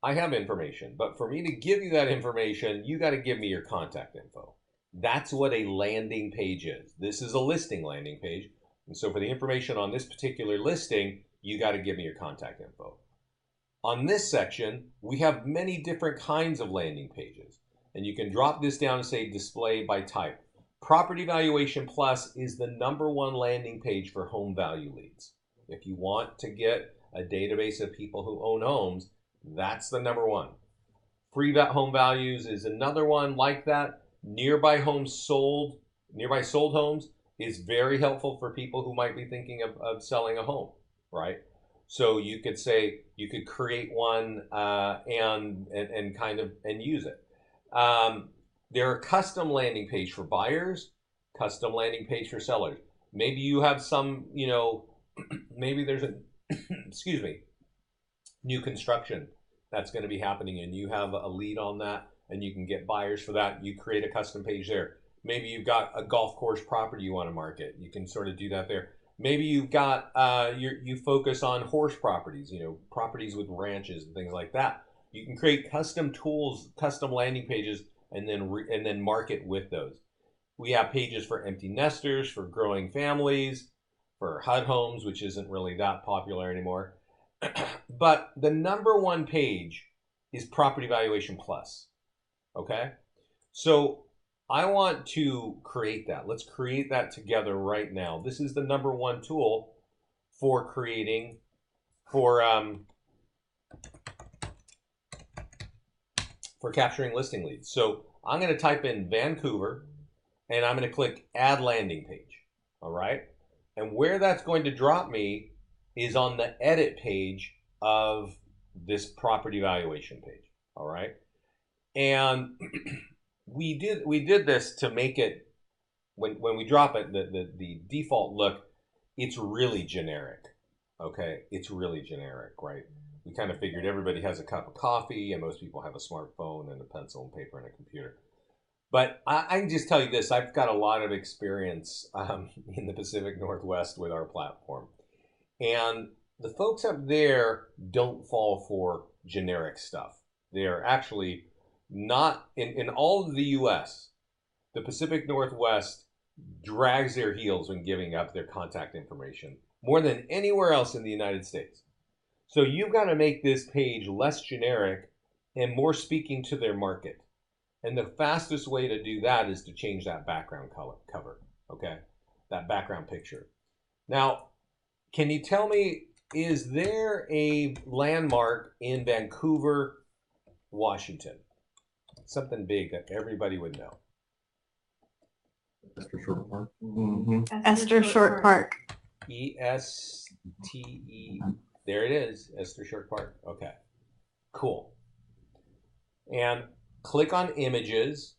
I have information, but for me to give you that information, you got to give me your contact info. That's what a landing page is. This is a listing landing page. And so for the information on this particular listing, you got to give me your contact info. On this section, we have many different kinds of landing pages, and you can drop this down and say display by type. Property Valuation Plus is the #1 landing page for home value leads. If you want to get a database of people who own homes, that's the #1. Free home values is another one like that. Nearby sold homes is very helpful for people who might be thinking of selling a home, right? So you could say, you could create one and use it. There are custom landing page for buyers, custom landing page for sellers. Maybe you have some, maybe there's a, excuse me, new construction that's going to be happening and you have a lead on that and you can get buyers for that. You create a custom page there. Maybe you've got a golf course property you want to market. You can sort of do that there. Maybe you've got you focus on horse properties, properties with ranches and things like that. You can create custom tools, custom landing pages, and then market with those. We have pages for empty nesters, for growing families, for HUD homes, which isn't really that popular anymore. But the number one page is Property Valuation Plus. Okay? So I want to create that. Let's create that together right now. This is the number one tool for creating, for capturing listing leads. So I'm going to type in Vancouver and I'm going to click Add Landing Page. All right? And where that's going to drop me is on the edit page of this property valuation page. All right? And we did this to make it, when we drop it, the default look, it's really generic. Okay? It's really generic, right? We kind of figured everybody has a cup of coffee and most people have a smartphone and a pencil and paper and a computer. But I can just tell you this, I've got a lot of experience in the Pacific Northwest with our platform. And the folks up there don't fall for generic stuff. They are actually not, in all of the US, the Pacific Northwest drags their heels when giving up their contact information more than anywhere else in the United States. So you've got to make this page less generic and more speaking to their market. And the fastest way to do that is to change that background cover, okay? That background picture. Now, can you tell me, is there a landmark in Vancouver, Washington? Something big that everybody would know. Esther Short Park. Esther Short Park. E-S-T-E. There it is, Esther Short Park. Okay, cool. And click on images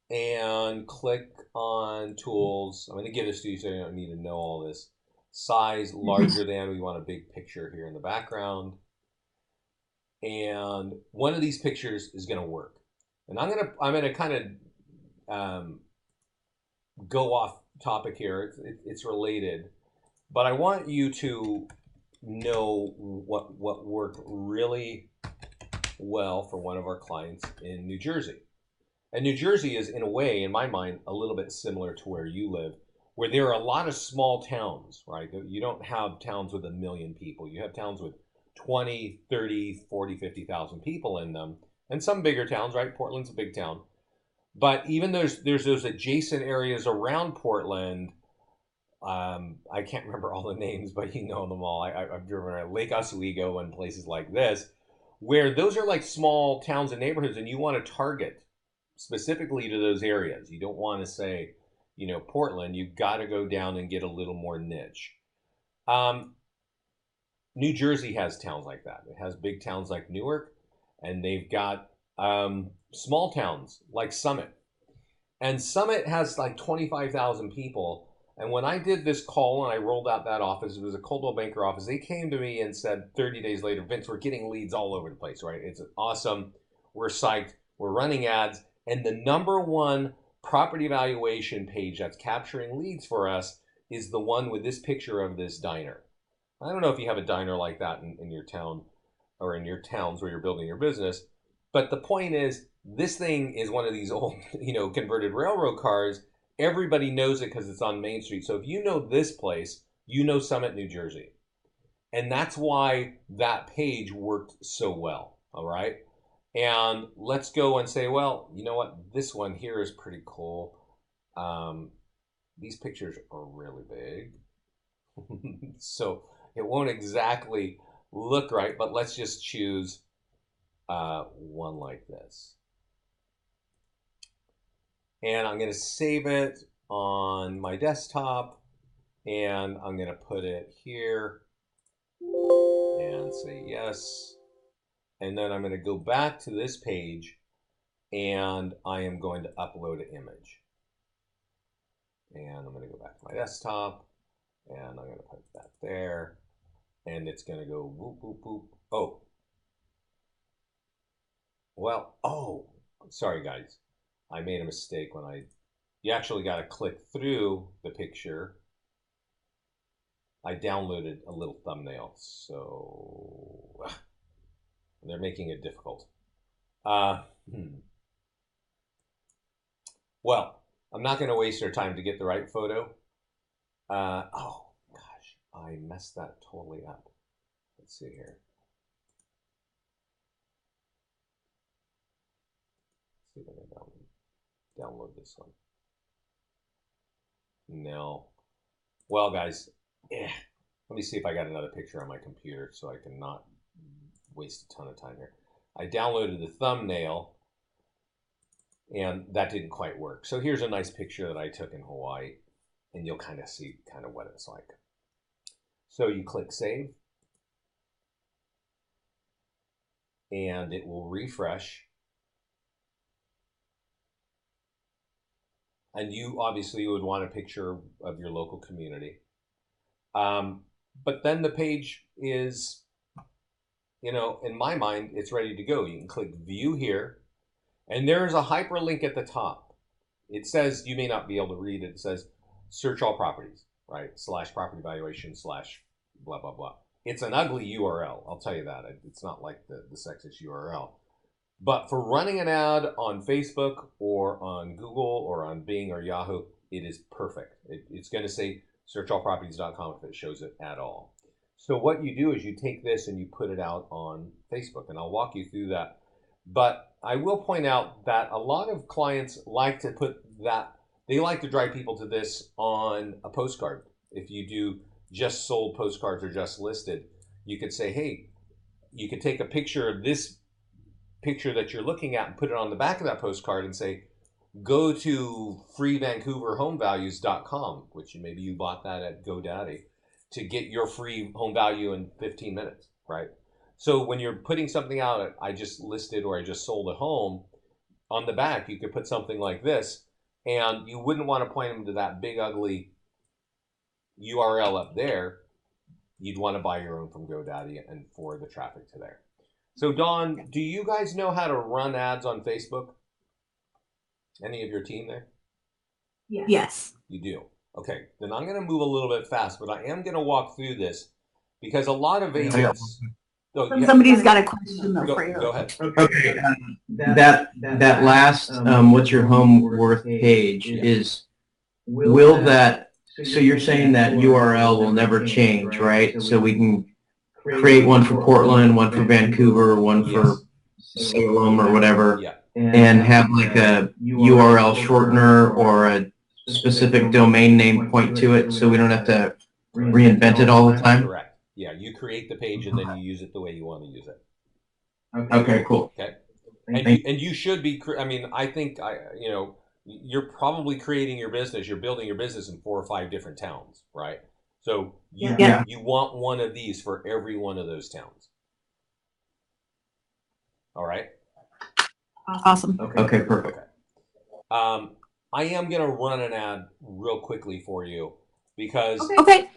and click on tools. I'm going to give this to you so you don't need to know all this. Size larger than, we want a big picture here in the background. And one of these pictures is going to work. And I'm going to kind of go off topic here. It's related, but I want you to know what worked really well for one of our clients in New Jersey. And New Jersey is, in a way, in my mind, a little bit similar to where you live, where there are a lot of small towns, right? You don't have towns with 1 million people. You have towns with 20, 30, 40, 50,000 people in them. And some bigger towns, right? Portland's a big town. But even there's those adjacent areas around Portland. I can't remember all the names, but you know them all. I've driven around Lake Oswego and places like this, where those are like small towns and neighborhoods, and you want to target specifically to those areas. You don't want to say, Portland. You've got to go down and get a little more niche. New Jersey has towns like that. It has big towns like Newark, and they've got small towns like Summit. And Summit has like 25,000 people. And when I did this call and I rolled out that office, it was a Coldwell Banker office. They came to me and said 30 days later, Vince, we're getting leads all over the place, right? It's awesome. We're psyched. We're running ads. And the number one property valuation page that's capturing leads for us is the one with this picture of this diner. I don't know if you have a diner like that in your town or in your towns where you're building your business. But the point is, this thing is one of these old, converted railroad cars. Everybody knows it because it's on Main Street. So if you know this place, you know Summit, New Jersey. And that's why that page worked so well, all right? And let's go and say, well, you know what? This one here is pretty cool. These pictures are really big. So it won't exactly look right, but let's just choose one like this. And I'm going to save it on my desktop, and I'm going to put it here and say yes. And then I'm going to go back to this page, and I am going to upload an image. And I'm going to go back to my desktop, and I'm going to put that there, and it's going to go whoop, whoop, whoop. Oh, well, oh, sorry guys. I made a mistake when you actually got to click through the picture. I downloaded a little thumbnail, so they're making it difficult. Well, I'm not going to waste our time to get the right photo. Oh, gosh, I messed that totally up. Let's see here. Let's see if I can download this one. No. Well, guys, let me see if I got another picture on my computer so I can not waste a ton of time here. I downloaded the thumbnail, and that didn't quite work. So here's a nice picture that I took in Hawaii, and you'll kind of see kind of what it's like. So you click save, and it will refresh. And you obviously would want a picture of your local community. But then the page is, in my mind, it's ready to go. You can click view here, and there's a hyperlink at the top. It says, you may not be able to read it, it says search all properties, right? / property valuation / blah, blah, blah. It's an ugly URL, I'll tell you that. It's not like the sexiest URL. But for running an ad on Facebook or on Google or on Bing or Yahoo, it is perfect. It's going to say searchallproperties.com if it shows it at all. So what you do is you take this and you put it out on Facebook, and I'll walk you through that. But I will point out that a lot of clients like to put that, they like to drive people to this on a postcard. If you do just sold postcards or just listed, you could say, hey, you could take a picture of this picture that you're looking at and put it on the back of that postcard and say, go to freevancouverhomevalues.com, which maybe you bought that at GoDaddy, to get your free home value in 15 minutes, right? So when you're putting something out, I just listed or I just sold a home, on the back you could put something like this, and you wouldn't want to point them to that big ugly URL up there. You'd want to buy your own from GoDaddy and forward the traffic to there. So Dawn, do you guys know how to run ads on Facebook? Any of your team there? Yes. You do. Okay, then I'm going to move a little bit fast, but I am going to walk through this because a lot of agents. Somebody's got a question though for you. Go ahead. Okay, that last what's your home worth page is, will that, so you're saying that URL will never change, right? So we can create one for Portland, one for Vancouver, one for Salem or whatever, Yeah. and have like a URL shortener or a specific domain name point to it, so we don't have to reinvent it all the time? Correct. Yeah, you create the page and then you use it the way you want to use it. Okay, cool. Okay. And you should be, I mean, I think, you're probably creating your business, you're building your business in 4 or 5 different towns, right? So you want one of these for every one of those towns. All right? Awesome. Okay, perfect. Okay. I am going to run an ad real quickly for you because Okay.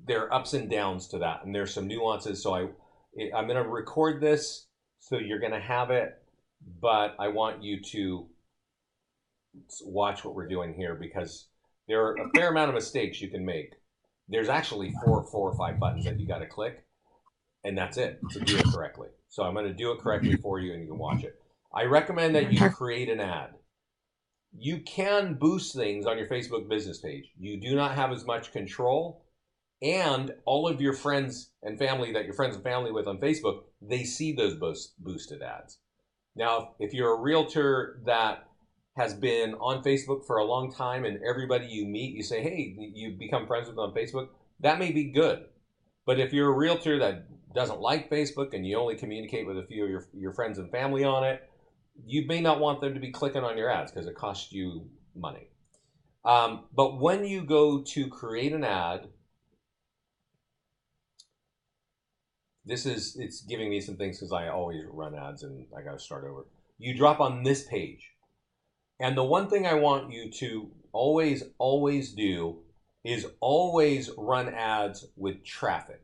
there are ups and downs to that, and there's some nuances. So I'm going to record this, so you're going to have it, but I want you to watch what we're doing here because there are a fair amount of mistakes you can make. There's actually four or five buttons that you got to click, and that's it to do it correctly. So I'm going to do it correctly for you, and you can watch it. I recommend that you create an ad. You can boost things on your Facebook business page. You do not have as much control, and all of your friends and family that you're friends and family with on Facebook, they see those boosted ads. Now, if you're a realtor that has been on Facebook for a long time and everybody you meet, you say, hey, you become friends with them on Facebook, that may be good. But if you're a realtor that doesn't like Facebook and you only communicate with a few of your friends and family on it, you may not want them to be clicking on your ads because it costs you money. But when you go to create an ad, it's giving me some things because I always run ads and I got to start over. You drop on this page. And the one thing I want you to always do is always run ads with traffic.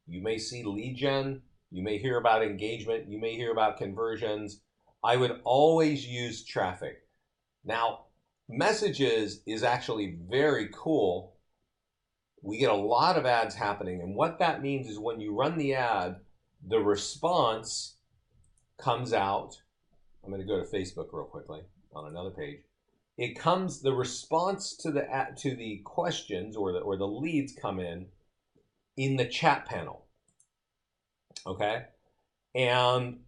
You may see lead gen, you may hear about engagement, you may hear about conversions. I would always use traffic. Now, messages is actually very cool. We get a lot of ads happening, and what that means is when you run the ad, the response comes out. I'm going to go to Facebook real quickly on another page. The response to the questions or the leads come in the chat panel. Okay, and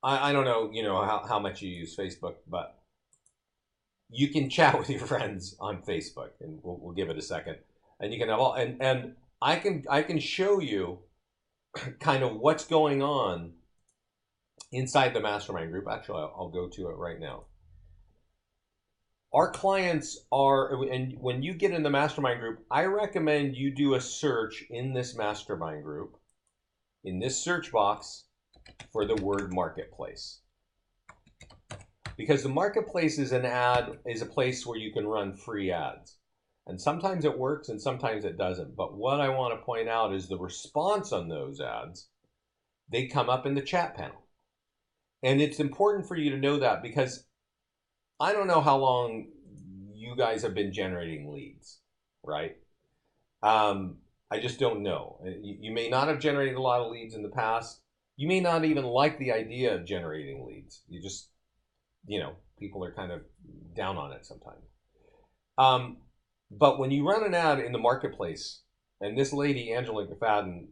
I don't know, how much you use Facebook, but you can chat with your friends on Facebook, and we'll give it a second, and you can have all and I can show you kind of what's going on inside the mastermind group. Actually, I'll go to it right now. Our clients are, and when you get in the mastermind group, I recommend you do a search in this mastermind group, in this search box, for the word marketplace. Because the marketplace is a place where you can run free ads. And sometimes it works and sometimes it doesn't. But what I want to point out is the response on those ads, they come up in the chat panel. And it's important for you to know that, because I don't know how long you guys have been generating leads, right? I just don't know. You may not have generated a lot of leads in the past. You may not even like the idea of generating leads. You just, people are kind of down on it sometimes. But when you run an ad in the marketplace, and this lady, Angela McFadden,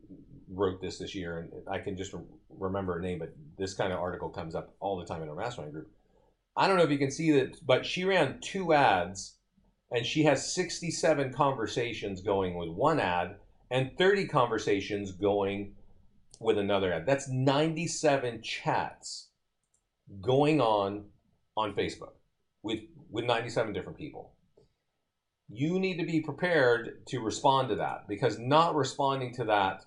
wrote this year, and I can just remember her name, but this kind of article comes up all the time in our mastermind group. I don't know if you can see that, but she ran 2 ads, and she has 67 conversations going with one ad and 30 conversations going with another ad. That's 97 chats going on Facebook with 97 different people. You need to be prepared to respond to that, because not responding to that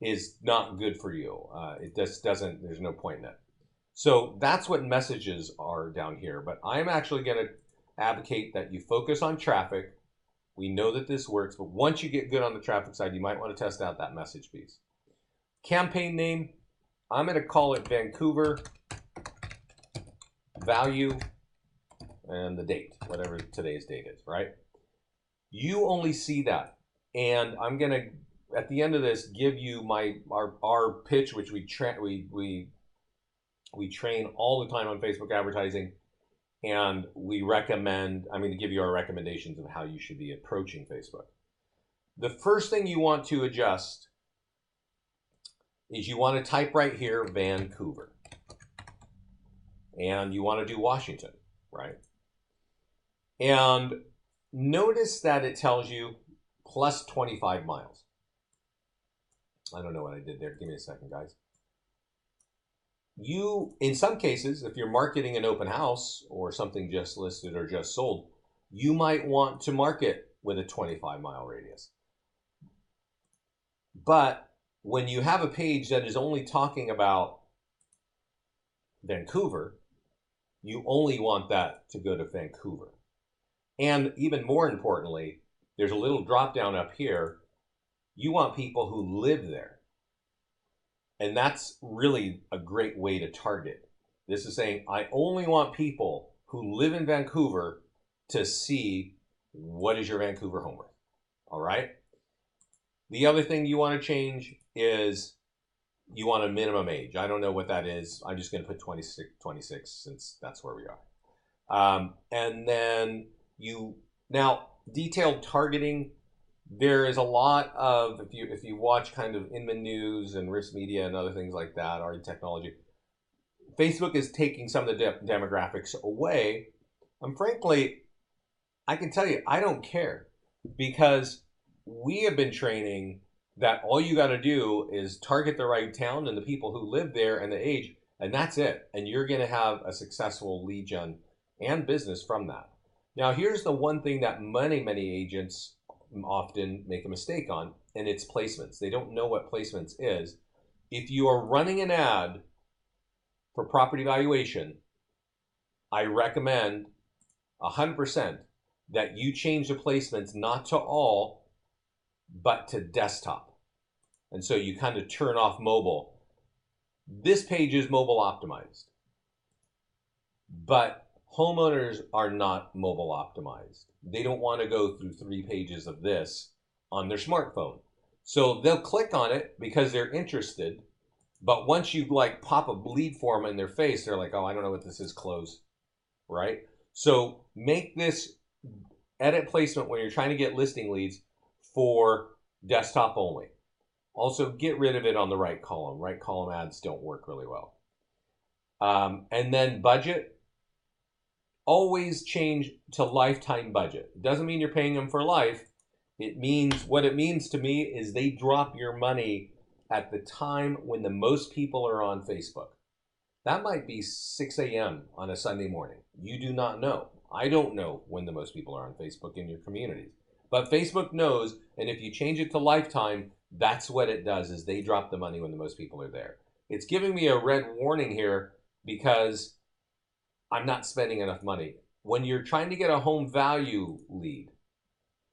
is not good for you. It just doesn't, there's no point in it. So that's what messages are down here. But I'm actually going to advocate that you focus on traffic. We know that this works, but once you get good on the traffic side, you might want to test out that message piece. Campaign name, I'm going to call it Vancouver Value, and the date, whatever today's date is, right? You only see that. And I'm going to, at the end of this, give you our pitch, which we train all the time on Facebook advertising, and we recommend, I'm going to give you our recommendations of how you should be approaching Facebook. The first thing you want to adjust is you want to type right here, Vancouver. And you want to do Washington, right? And notice that it tells you plus 25 miles. I don't know what I did there. Give me a second, guys. In some cases, if you're marketing an open house or something just listed or just sold, you might want to market with a 25-mile radius. But when you have a page that is only talking about Vancouver, you only want that to go to Vancouver. And even more importantly, there's a little drop down up here. You want people who live there. And that's really a great way to target. This is saying, I only want people who live in Vancouver to see what is your Vancouver home worth. All right? The other thing you want to change is you want a minimum age. I don't know what that is. I'm just going to put 26 since that's where we are. And then now detailed targeting. There is a lot of, if you watch kind of Inman News and Risk Media and other things like that, or in technology, Facebook is taking some of the demographics away. And frankly, I can tell you, I don't care, because we have been training that all you got to do is target the right town and the people who live there and the age, and that's it. And you're going to have a successful lead gen and business from that. Now, here's the one thing that many agents often make a mistake on, and it's placements. They don't know what placements is. If you are running an ad for property valuation, I recommend 100% that you change the placements not to all, but to desktop. And so you kind of turn off mobile. This page is mobile optimized, but homeowners are not mobile optimized. They don't want to go through 3 pages of this on their smartphone. So they'll click on it because they're interested. But once you like pop a lead form in their face, they're like, oh, I don't know what this is, close, right? So make this edit placement when you're trying to get listing leads for desktop only. Also, get rid of it on the right column. Right column ads don't work really well. And then budget, always change to lifetime budget. It doesn't mean you're paying them for life. It means, what it means to me is they drop your money at the time when the most people are on Facebook. That might be 6 a.m. on a Sunday morning. You do not know. I don't know when the most people are on Facebook in your communities. But Facebook knows, and if you change it to lifetime, that's what it does, is they drop the money when the most people are there. It's giving me a red warning here because I'm not spending enough money. When you're trying to get a home value lead,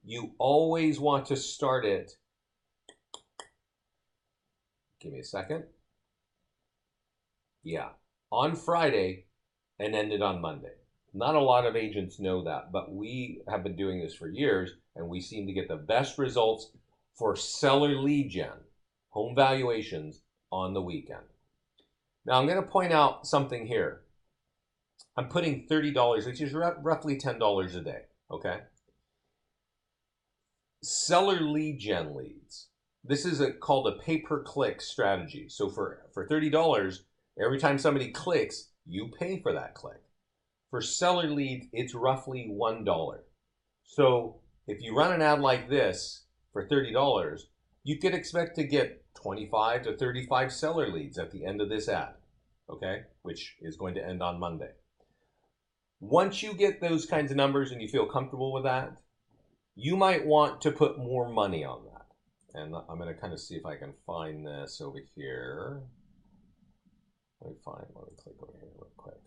you always want to start it. Give me a second. Yeah, on Friday and end it on Monday. Not a lot of agents know that, but we have been doing this for years, and we seem to get the best results for seller lead gen, home valuations, on the weekend. Now, I'm going to point out something here. I'm putting $30, which is roughly $10 a day, okay? Seller lead gen leads. This is called a pay-per-click strategy. So for $30, every time somebody clicks, you pay for that click. For seller leads, it's roughly $1. So if you run an ad like this for $30, you could expect to get 25 to 35 seller leads at the end of this ad, okay? Which is going to end on Monday. Once you get those kinds of numbers and you feel comfortable with that, you might want to put more money on that. And I'm going to kind of see if I can find this over here. Let me click over here real quick.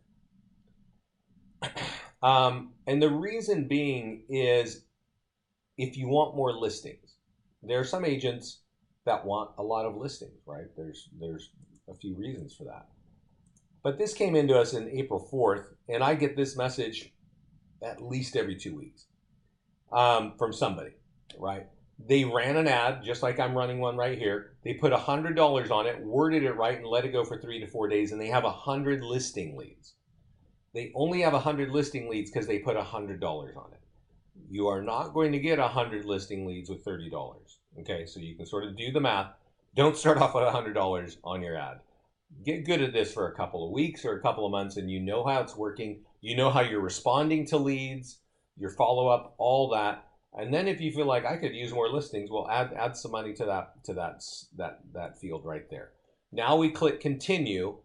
And the reason being is if you want more listings. There are some agents that want a lot of listings, right? There's a few reasons for that. But this came into us in April 4th, and I get this message at least every 2 weeks from somebody, right? They ran an ad, just like I'm running one right here. They put $100 on it, worded it right, and let it go for 3 to 4 days, and they have 100 listing leads. They only have 100 listing leads because they put $100 on it. You are not going to get 100 listing leads with $30. Okay, so you can sort of do the math. Don't start off with $100 on your ad. Get good at this for a couple of weeks or a couple of months, and you know how it's working. You know how you're responding to leads, your follow-up, all that. And then if you feel like I could use more listings, well, add some money to that field right there. Now we click continue.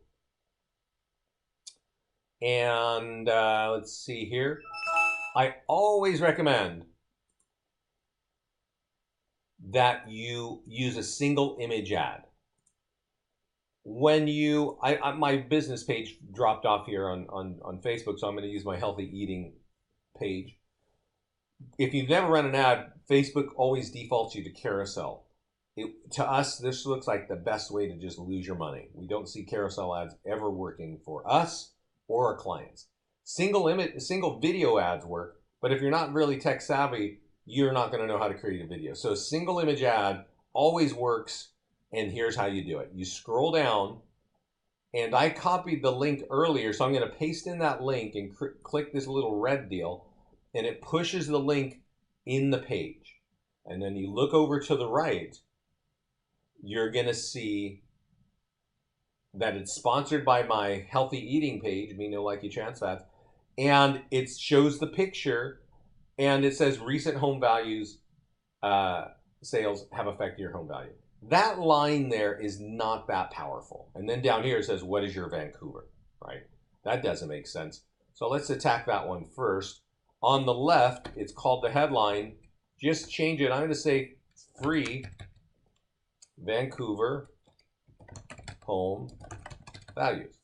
And let's see here. I always recommend that you use a single image ad. When you, my business page dropped off here on Facebook, so I'm going to use my healthy eating page. If you've never run an ad, Facebook always defaults you to carousel. To us, this looks like the best way to just lose your money. We don't see carousel ads ever working for us or our clients. Single video ads work, but if you're not really tech savvy, you're not going to know how to create a video. So a single image ad always works, and here's how you do it. You scroll down, and I copied the link earlier, so I'm going to paste in that link and click this little red deal, and it pushes the link in the page. And then you look over to the right, you're going to see that it's sponsored by my healthy eating page, Me No Like You Trans Fats, and it shows the picture, and it says recent home values sales have affected your home value. That line there is not that powerful. And then down here it says, what is your Vancouver, right? That doesn't make sense. So let's attack that one first. On the left, it's called the headline. Just change it. I'm going to say free Vancouver home values.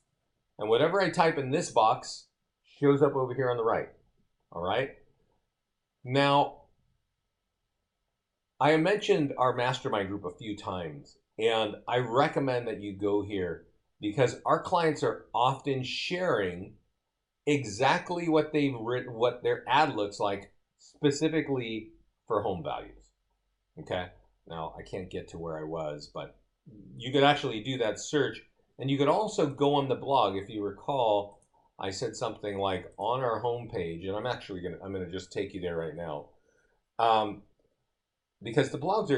And whatever I type in this box shows up over here on the right. All right. Now, I mentioned our mastermind group a few times, and I recommend that you go here because our clients are often sharing exactly what they've written, what their ad looks like specifically for home values. Okay. Now, I can't get to where I was, but you could actually do that search, and you could also go on the blog. If you recall, I said something like on our homepage, and I'm gonna just take you there right now. Because the blogs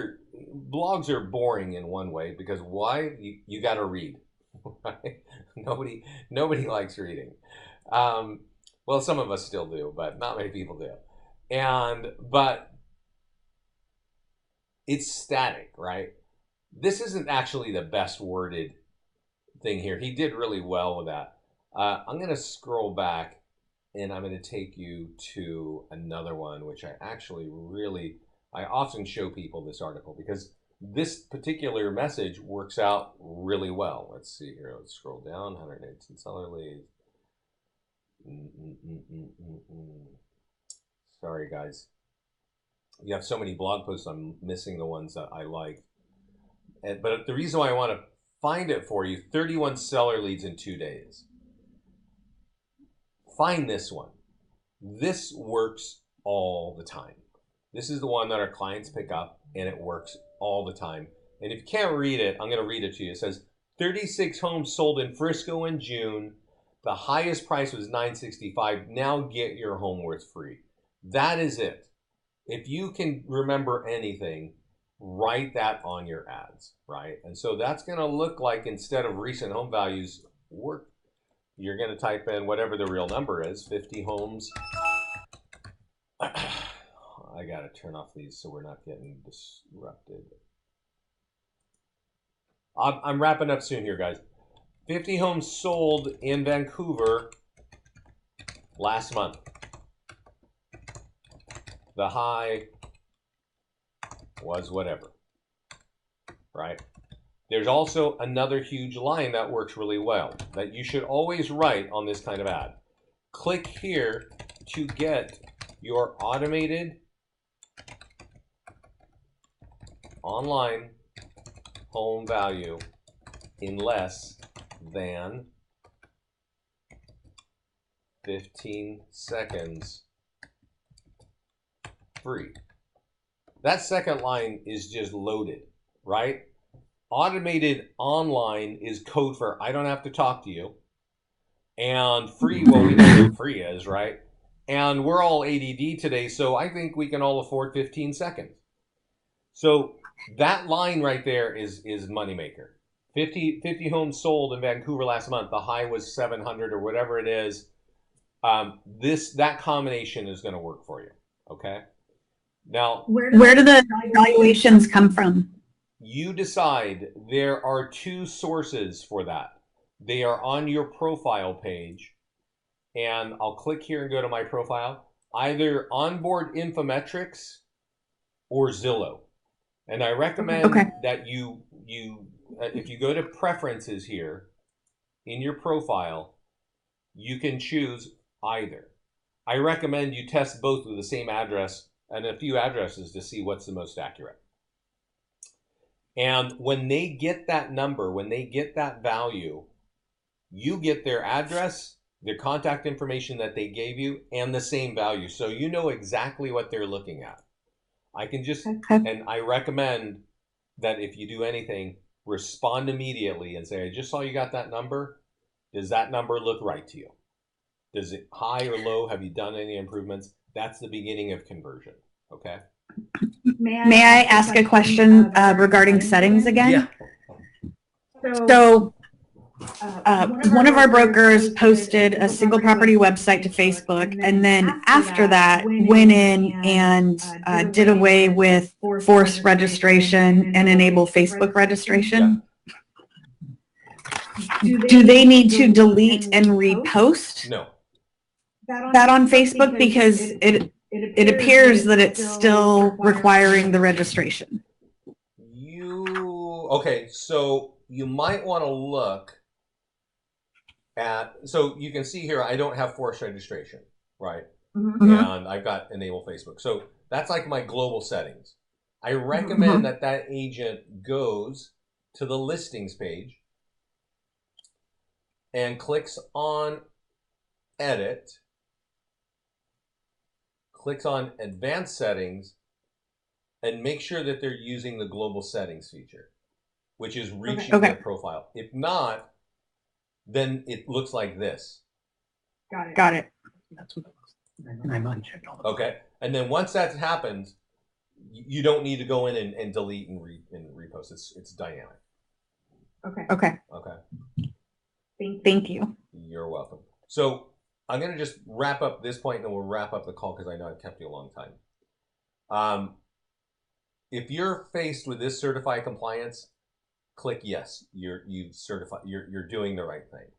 are boring in one way, because why? You got to read. Right? Nobody likes reading. Well, some of us still do, but not many people do. But it's static, right? This isn't actually the best worded thing here. He did really well with that. I'm going to scroll back, and I'm going to take you to another one, which I often show people this article because this particular message works out really well. Let's see here. Let's scroll down. 118 seller leads. Sorry, guys. You have so many blog posts, I'm missing the ones that I like. But the reason why I want to find it for you, 31 seller leads in 2 days. Find this one. This works all the time. This is the one that our clients pick up, and it works all the time. And if you can't read it, I'm going to read it to you. It says 36 homes sold in Frisco in June. The highest price was $965. Now get your home worth free. That is it. If you can remember anything, write that on your ads, right? And so that's going to look like, instead of recent home values, you're going to type in whatever the real number is, 50 homes. I got to turn off these so we're not getting disrupted. I'm wrapping up soon here, guys. 50 homes sold in Vancouver last month. The high was whatever, right? There's also another huge line that works really well that you should always write on this kind of ad. Click here to get your automated online home value in less than 15 seconds free. That second line is just loaded, right? Automated online is code for I don't have to talk to you. And free, well, we know what free is, right? And we're all ADD today, so I think we can all afford 15 seconds. So that line right there is moneymaker. 50 homes sold in Vancouver last month. The high was 700 or whatever it is. That combination is going to work for you. Okay. Now, where do the valuations come from? You decide. There are two sources for that. They are on your profile page, and I'll click here and go to my profile. Either Onboard Infometrics or Zillow. And I recommend that you if you go to preferences here in your profile, you can choose either. I recommend you test both with the same address and a few addresses to see what's the most accurate. And when they get that number, when they get that value, you get their address, their contact information that they gave you, and the same value. So you know exactly what they're looking at. I can just, and I recommend that if you do anything, respond immediately and say, I just saw you got that number. Does that number look right to you? Does it high or low? Have you done any improvements? That's the beginning of conversion. Okay. May I ask a question regarding settings again? Yeah. So one of our brokers posted a single property website to Facebook, and then after that went in and did away with forced registration and enable Facebook registration. Yeah. Do they need to delete and repost that on Facebook, because it appears that it's still requiring the registration? Okay, so you might want to look So you can see here, I don't have forced registration, right? Mhm. And I've got enable Facebook. So that's like my global settings. I recommend that agent goes to the listings page and clicks on edit, clicks on advanced settings, and make sure that they're using the global settings feature, which is reaching their profile. If not, then it looks like this. Got it. That's what it looks like. And I've unchecked all the Okay. And then once that happens, you don't need to go in and delete and repost. It's dynamic. Okay. Okay. Thank you. You're welcome. So I'm going to just wrap up this point, and then we'll wrap up the call because I know I've kept you a long time. If you're faced with this certified compliance, click yes. You've certified. You're doing the right thing.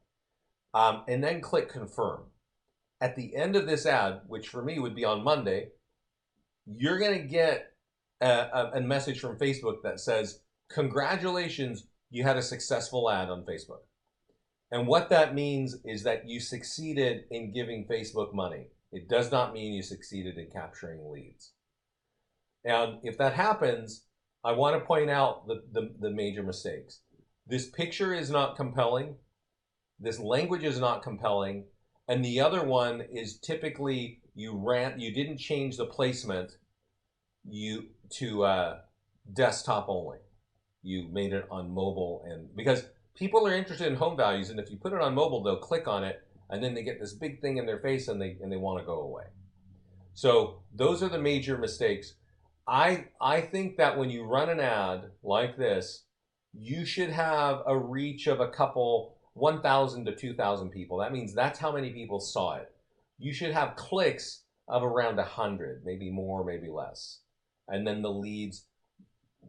And then click confirm. At the end of this ad, which for me would be on Monday, you're going to get a message from Facebook that says, congratulations, you had a successful ad on Facebook. And what that means is that you succeeded in giving Facebook money. It does not mean you succeeded in capturing leads. And if that happens, I want to point out the major mistakes. This picture is not compelling. This language is not compelling. And the other one is typically you didn't change the placement to desktop only. You made it on mobile, and because people are interested in home values, and if you put it on mobile, they'll click on it and then they get this big thing in their face and they want to go away. So those are the major mistakes. I think that when you run an ad like this, you should have a reach of a couple 1,000 to 2,000 people. That means that's how many people saw it. You should have clicks of around 100, maybe more, maybe less. And then the leads,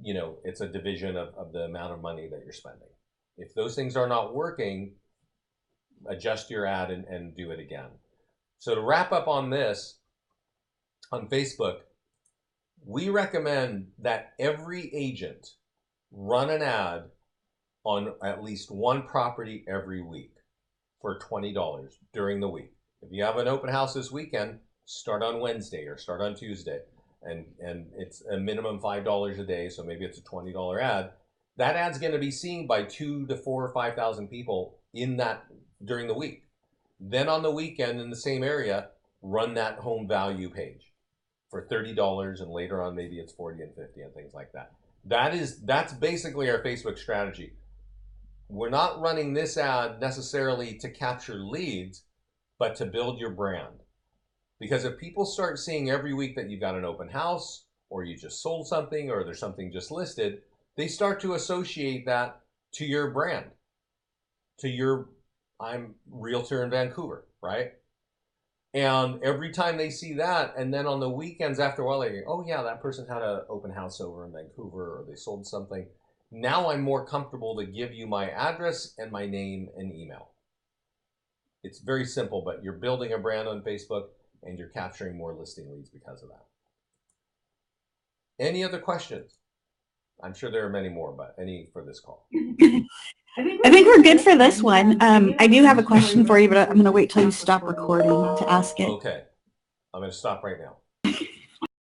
it's a division of the amount of money that you're spending. If those things are not working, adjust your ad and do it again. So to wrap up on this, on Facebook, we recommend that every agent run an ad on at least one property every week for $20 during the week. If you have an open house this weekend, start on Wednesday or start on Tuesday. And it's a minimum $5 a day, so maybe it's a $20 ad. That ad's going to be seen by 2,000 to 4,000 or 5,000 people during the week. Then on the weekend in the same area, run that home value page for $30, and later on maybe it's 40 and 50 and things like that. That's basically our Facebook strategy. We're not running this ad necessarily to capture leads, but to build your brand. Because if people start seeing every week that you've got an open house, or you just sold something, or there's something just listed, they start to associate that to your brand, to I'm realtor in Vancouver, right? And every time they see that, and then on the weekends after a while, they go, oh yeah, that person had an open house over in Vancouver, or they sold something. Now I'm more comfortable to give you my address and my name and email. It's very simple, but you're building a brand on Facebook and you're capturing more listing leads because of that. Any other questions? I'm sure there are many more, but any for this call? I think we're good for this one. I do have a question for you, but I'm going to wait till you stop recording to ask it. Okay. I'm going to stop right now.